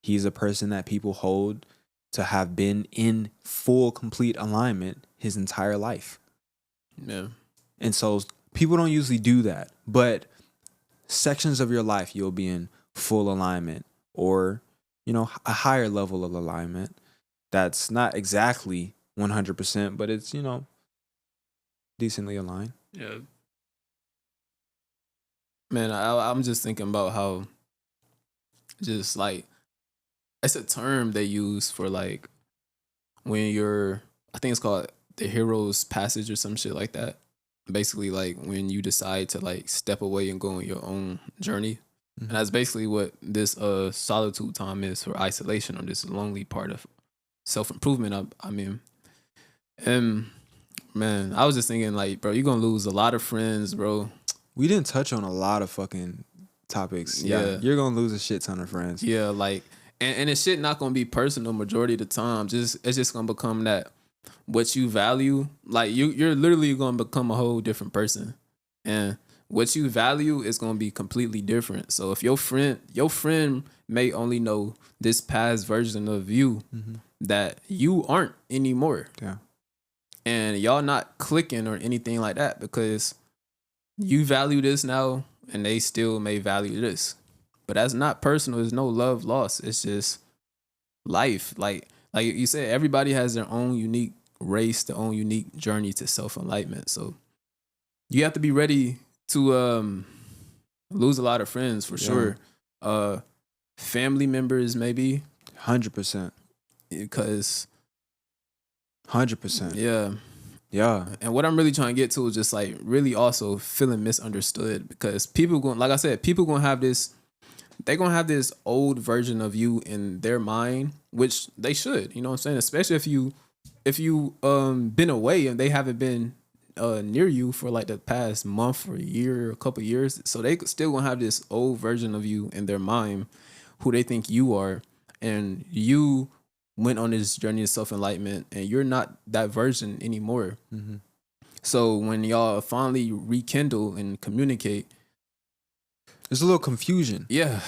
he's a person that people hold to have been in full, complete alignment his entire life. Yeah. And so people don't usually do that, but sections of your life you'll be in full alignment, or a higher level of alignment that's not exactly 100%, but it's decently aligned. Yeah. Man, I'm just thinking about how just like it's a term they use for like when you're, I think it's called the hero's passage or some shit like that. Basically, like when you decide to like step away and go on your own journey. Mm-hmm. And that's basically what this solitude time is, for isolation, or this lonely part of self-improvement. I mean, and man, I was just thinking like, bro, you're gonna lose a lot of friends, bro. We didn't touch on a lot of fucking topics. Yeah. You're gonna lose a shit ton of friends. Yeah, like, and it's shit not gonna be personal majority of the time. It's just gonna become that what you value, like you're literally gonna become a whole different person, and what you value is gonna be completely different. So if your friend may only know this past version of you, mm-hmm. that you aren't anymore. Yeah, and y'all not clicking or anything like that because you value this now, and they still may value this. But that's not personal. There's no love lost. It's just life. Like you said, everybody has their own unique race, their own unique journey to self-enlightenment. So you have to be ready to lose a lot of friends for sure. Family members, maybe 100%. Because 100%. Yeah. Yeah. And what I'm really trying to get to is just like really also feeling misunderstood, because people going, like I said, people gonna have this. They're going to have this old version of you in their mind, which they should, you know what I'm saying? Especially if you been away and they haven't been near you for like the past month or year or a couple of years. So they still going to have this old version of you in their mind, who they think you are. And you went on this journey of self-enlightenment and you're not that version anymore. Mm-hmm. So when y'all finally rekindle and communicate, there's a little confusion. Yeah.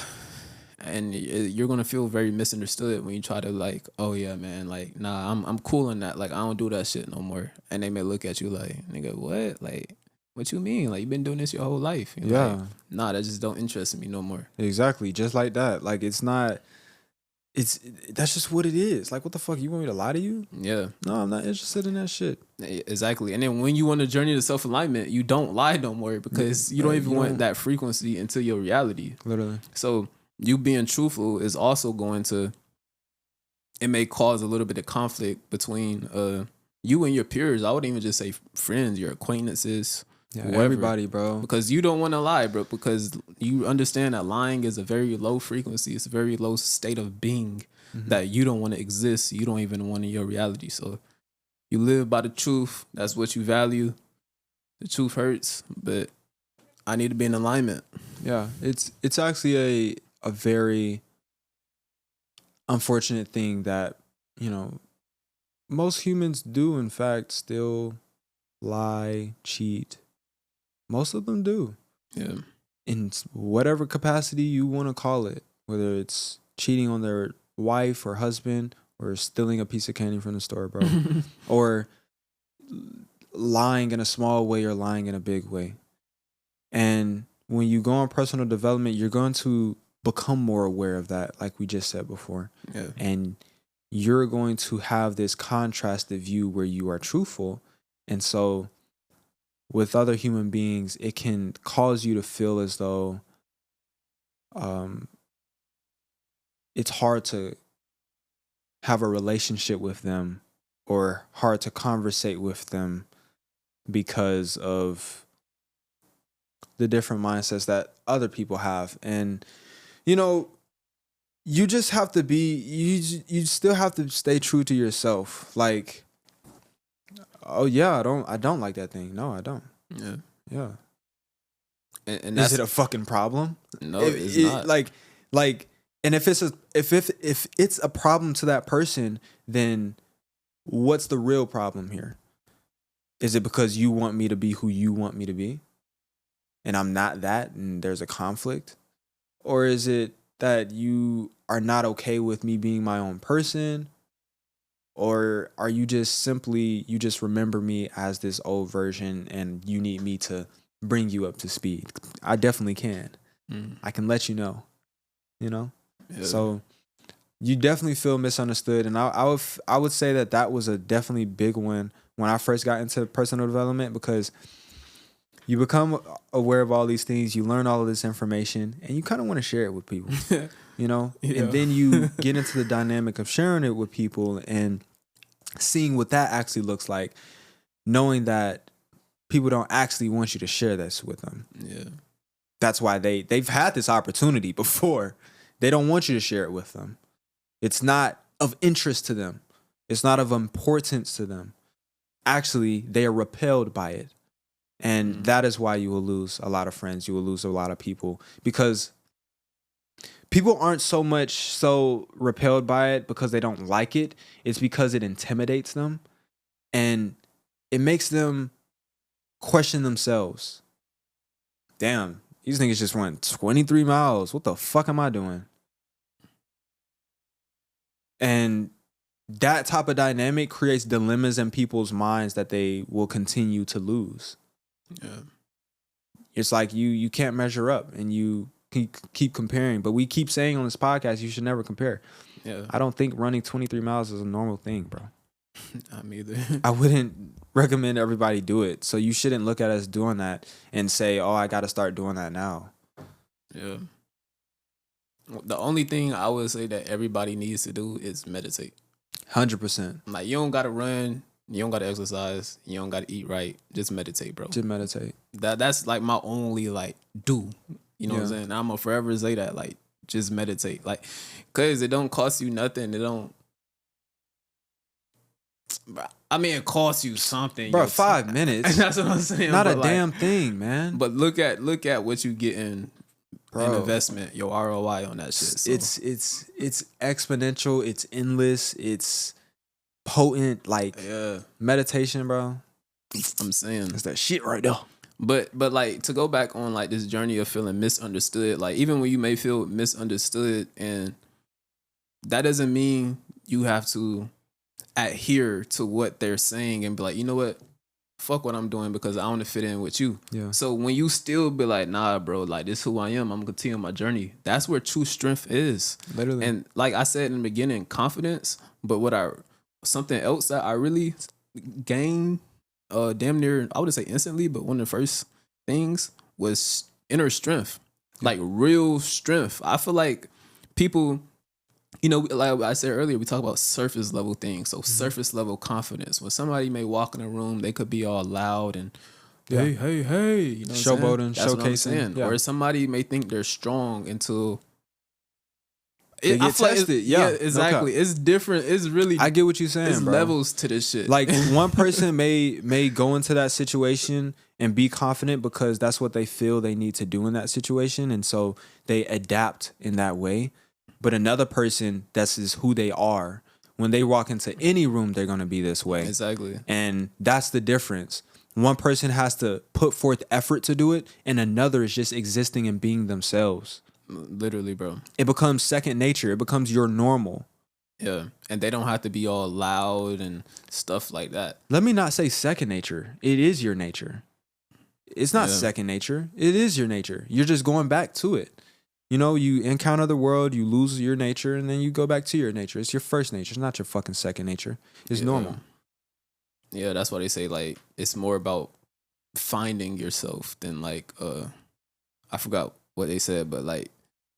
And you're going to feel very misunderstood when you try to like, oh yeah, man, like, nah, I'm cool on that. Like, I don't do that shit no more. And they may look at you like, nigga, what? Like, what you mean? Like, you've been doing this your whole life. Yeah. Like, nah, that just don't interest me no more. Exactly. Just like that. Like, it's not, that's just what it is. Like, what the fuck? You want me to lie to you? Yeah. No, I'm not interested in that shit. Exactly. And then when you on a journey to self-alignment, you don't lie no more because you don't even want that frequency into your reality. Literally. So you being truthful is also going to, it may cause a little bit of conflict between you and your peers. I wouldn't even just say friends, your acquaintances, whoever. Everybody, bro. Because you don't want to lie, bro, because you understand that lying is a very low frequency. It's a very low state of being that you don't want to exist. You don't even want in your reality. So you live by the truth. That's what you value. The truth hurts, but I need to be in alignment. Yeah, it's actually a very unfortunate thing that, you know, most humans do, in fact, still lie, cheat. Most of them do. Yeah. In whatever capacity you want to call it, whether it's cheating on their wife or husband or stealing a piece of candy from the store, bro, or lying in a small way or lying in a big way. And when you go on personal development, you're going to become more aware of that, like we just said before. Yeah. And you're going to have this contrasted view where you are truthful. And so with other human beings, it can cause you to feel as though it's hard to have a relationship with them or hard to conversate with them because of the different mindsets that other people have. And, you know, you just have to be, you still have to stay true to yourself. Like, oh yeah, I don't like that thing. No, I don't. Yeah. Yeah. And is it a fucking problem? No, it's not. Like, and if it's a problem to that person, then what's the real problem here? Is it because you want me to be who you want me to be, and I'm not that, and there's a conflict? Or is it that you are not okay with me being my own person? Or are you just you just remember me as this old version and you need me to bring you up to speed? I definitely can. I can let you know, you know? Yeah. So you definitely feel misunderstood. And I would say that was a definitely big one when I first got into personal development, because you become aware of all these things, you learn all of this information, and you kind of want to share it with people, you know? Yeah. And then you get into the dynamic of sharing it with people and seeing what that actually looks like, knowing that people don't actually want you to share this with them. Yeah. That's why they've had this opportunity before. They don't want you to share it with them. It's not of interest to them. It's not of importance to them. Actually, they are repelled by it. And that is why you will lose a lot of friends. You will lose a lot of people, because people aren't so repelled by it because they don't like it. It's because it intimidates them and it makes them question themselves. Damn, these niggas just went 23 miles. What the fuck am I doing? And that type of dynamic creates dilemmas in people's minds that they will continue to lose. Yeah. It's like you can't measure up and you keep comparing. But we keep saying on this podcast, you should never compare. Yeah. I don't think running 23 miles is a normal thing, bro. Not me either. I wouldn't recommend everybody do it. So you shouldn't look at us doing that and say, oh, I got to start doing that now. Yeah. The only thing I would say that everybody needs to do is meditate. 100%. Like, you don't got to run. You don't got to exercise. You don't got to eat right. Just meditate, bro. Just meditate. That's like my only do. You know what I'm saying? I'm going to forever say that. Like, just meditate. Like, because it don't cost you nothing. It don't. I mean, it costs you something. Bro, 5 minutes. That's what I'm saying. Not a damn thing, man. But look at what you get in investment, your ROI on that shit. So. It's exponential. It's endless. It's potent. Like, meditation, bro. I'm saying it's that shit right there. But like, to go back on like this journey of feeling misunderstood, like even when you may feel misunderstood, and that doesn't mean you have to adhere to what they're saying and be like, you know what, fuck what I'm doing because I want to fit in with you. Yeah. So when you still be like, nah, bro, like this is who I am. I'm gonna continue my journey. That's where true strength is. Literally. And like I said in the beginning, confidence. But something else that I really gained, damn near, I wouldn't say instantly, but one of the first things was inner strength, like real strength. I feel like people, you know, like I said earlier, we talk about surface level things. So surface level confidence. When somebody may walk in a room, they could be all loud and hey, you know, showboating, showcasing. Or somebody may think they're strong until they get tested. Yeah, exactly. Okay. It's different. It's really. I get what you're saying. It's bro. levels to this shit. Like one person may go into that situation and be confident because that's what they feel they need to do in that situation, and so they adapt in that way. But another person, that's is who they are. When they walk into any room, they're gonna be this way. Exactly. And that's the difference. One person has to put forth effort to do it, and another is just existing and being themselves. Literally, bro. It becomes second nature. It becomes your normal. Yeah. And they don't have to be all loud and stuff like that. Let me not say second nature. It is your nature. It's not second nature. It is your nature. You're just going back to it. You know, you encounter the world, you lose your nature, and then you go back to your nature. It's your first nature. It's not your fucking second nature. It's normal. Yeah, that's why they say, like, it's more about finding yourself than, like, I forgot what they said, but, like,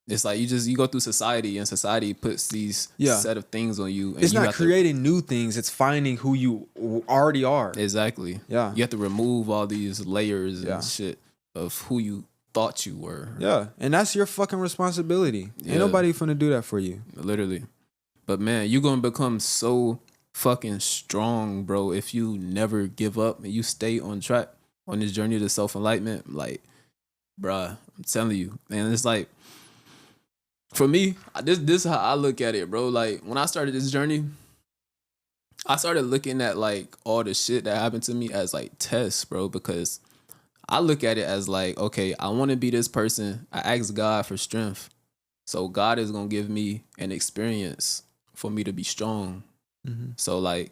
it's like you go through society, and society puts these set of things on you. And it's you not creating new things. It's finding who you already are. Exactly. Yeah. You have to remove all these layers and shit of who you thought you were. Yeah. And that's your fucking responsibility. Ain't nobody finna do that for you. Literally. But man, you're gonna become so fucking strong, bro, if you never give up and you stay on track on this journey to self-enlightenment. Like, bruh, I'm telling you. And it's like, for me, this is how I look at it, bro. Like, when I started this journey, I started looking at, like, all the shit that happened to me as, like, tests, bro, because I look at it as, like, okay, I want to be this person. I ask God for strength. So God is going to give me an experience for me to be strong. Mm-hmm. So, like,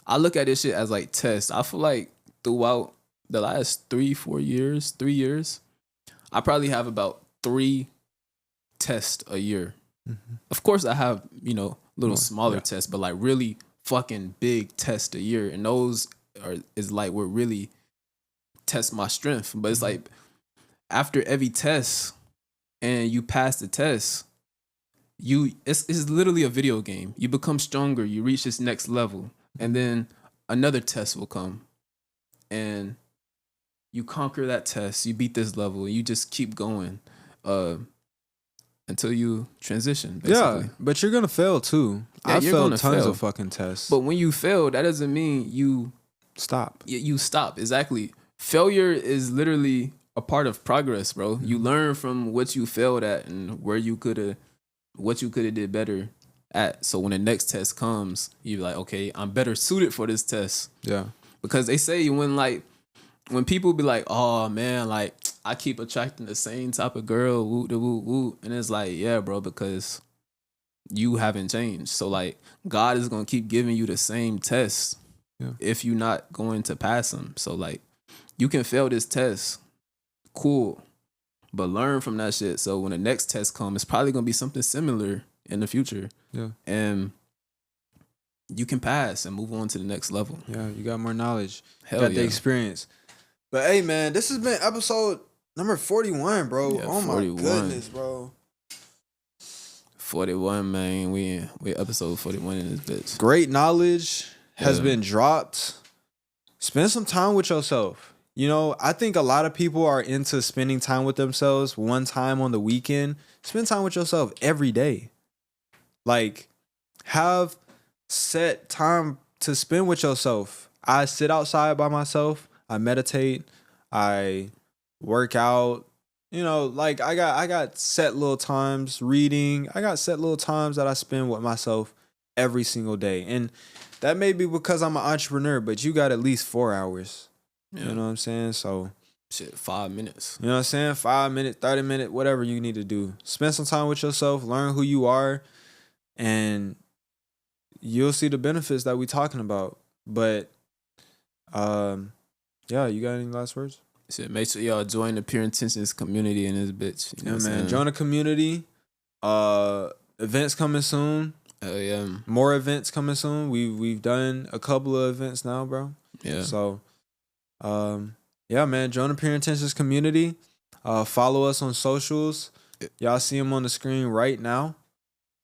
I look at this shit as, like, tests. I feel like throughout the last 3 years, I probably have about 3 tests a year. Mm-hmm. Of course, I have, you know, little smaller tests, but like really fucking big tests a year. And those is like what really test my strength. But it's like after every test and you pass the test, it's literally a video game. You become stronger, you reach this next level, and then another test will come. And you conquer that test, you beat this level, you just keep going. Until you transition, basically. Yeah, but you're gonna fail too. Yeah, I failed tons of fucking tests. But when you fail, that doesn't mean you stop. You stop. Exactly. Failure is literally a part of progress, bro. Mm-hmm. You learn from what you failed at and what you could have did better at. So when the next test comes, you're like, okay, I'm better suited for this test. Yeah. Because they say when people be like, oh man, like I keep attracting the same type of girl, woo da woo woo, and it's like, yeah, bro, because you haven't changed. So like God is gonna keep giving you the same tests if you're not going to pass them. So like you can fail this test, cool, but learn from that shit. So when the next test comes, it's probably gonna be something similar in the future. Yeah, and you can pass and move on to the next level. Yeah, you got more knowledge, got the experience. But hey, man, this has been episode number 41, bro. Yeah, oh 41. My goodness, bro. 41, man. We episode 41 in this bitch. Great knowledge has been dropped. Spend some time with yourself. You know, I think a lot of people are into spending time with themselves one time on the weekend. Spend time with yourself every day. Like, have set time to spend with yourself. I sit outside by myself. I meditate, I work out, you know, like I got set little times reading. I got set little times that I spend with myself every single day. And that may be because I'm an entrepreneur, but you got at least 4 hours. Yeah. You know what I'm saying? So shit, 5 minutes. You know what I'm saying? 5 minutes, 30 minutes, whatever you need to do. Spend some time with yourself, learn who you are, and you'll see the benefits that we're talking about. But Yeah, you got any last words? So make sure y'all join the Pure Intentions community in this bitch. You know what I'm saying? Join the community. Events coming soon. Yeah. More events coming soon. We've done a couple of events now, bro. Yeah. So, yeah, man. Join the Pure Intentions community. Follow us on socials. Y'all see them on the screen right now.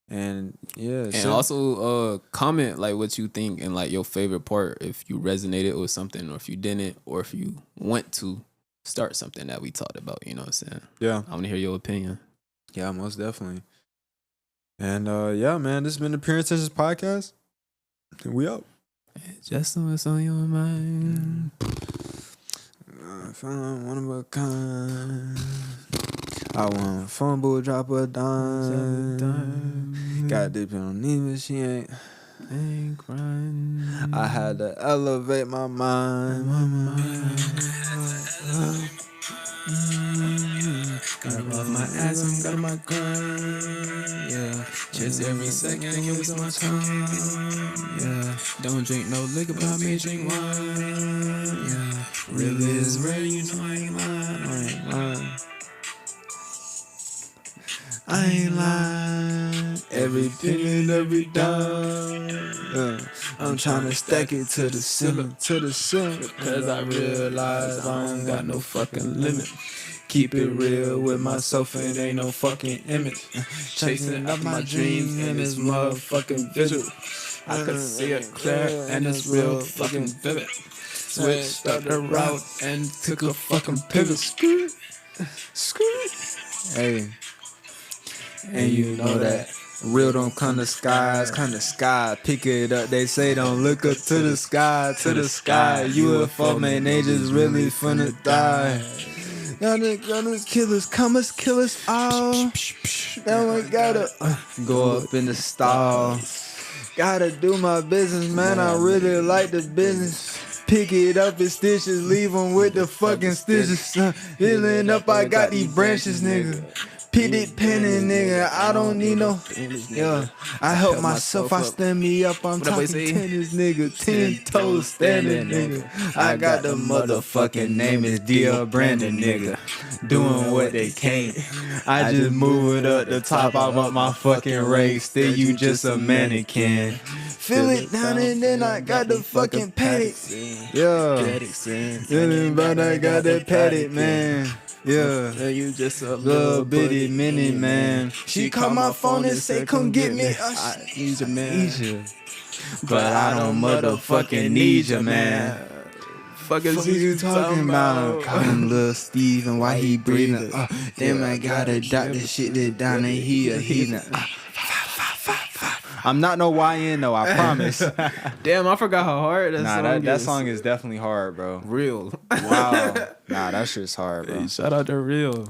And yeah, and also comment like what you think and like your favorite part, if you resonated with something or if you didn't, or if you want to start something that we talked about. You know what I'm saying? Yeah, I want to hear your opinion. Yeah, most definitely. And yeah, man, this has been the Pure Intentions podcast. We out. Just what's on your mind. One of a kind. I want fumble, drop a dime. Got dip on me, but she ain't crying. I had to elevate my mind. Got off my ass, I'm got my grind. Yeah, just every second you was my time. Yeah, don't drink no liquor, but me drink wine. Yeah, really is ready, you know I ain't lying. I ain't lying. Every penny and every dime. I'm trying to stack it to the ceiling, Cause I realize I don't got no fucking limit. Keep it real with myself, it ain't no fucking image. Chasing up my dreams in this motherfucking visual. I could see it clear and it's real fucking vivid. Switched up the route and took a fucking pivot. Hey. And you know that real don't come to skies, pick it up. They say don't look up to the sky, UFO, man, they just really finna die. Y'all killers, comers, kill us all. Now I gotta go up in the stall. Gotta do my business, man, I really like the business. Pick it up in stitches, leave them with the fucking stitches. Healing up, I got these branches, nigga. Pitted penny, nigga, I don't need no. Yeah, I help myself, I stand me up. I'm talking tennis, nigga, 10 toes standing, nigga. I got the motherfucking name is Dear Brandon, nigga. Doing what they can't. I just move it up the top. I want my fucking race. Still, you just a mannequin. Feel it down and then I got the fucking paddock. Yeah, feeling but I got that paddock, man. Yeah, you just a little bitty mini man. She called my phone and say, come get me. I need you, man. But I don't motherfucking need you, man. Fuck is you talking about? Call him Lil Steve and why he breathing? Damn, I gotta dot this shit that down and he a heathen. I'm not no YN though, I promise. Damn, I forgot how hard that song is definitely hard, bro. Real. Wow. Nah, that shit's hard, bro. Hey, shout out to Real.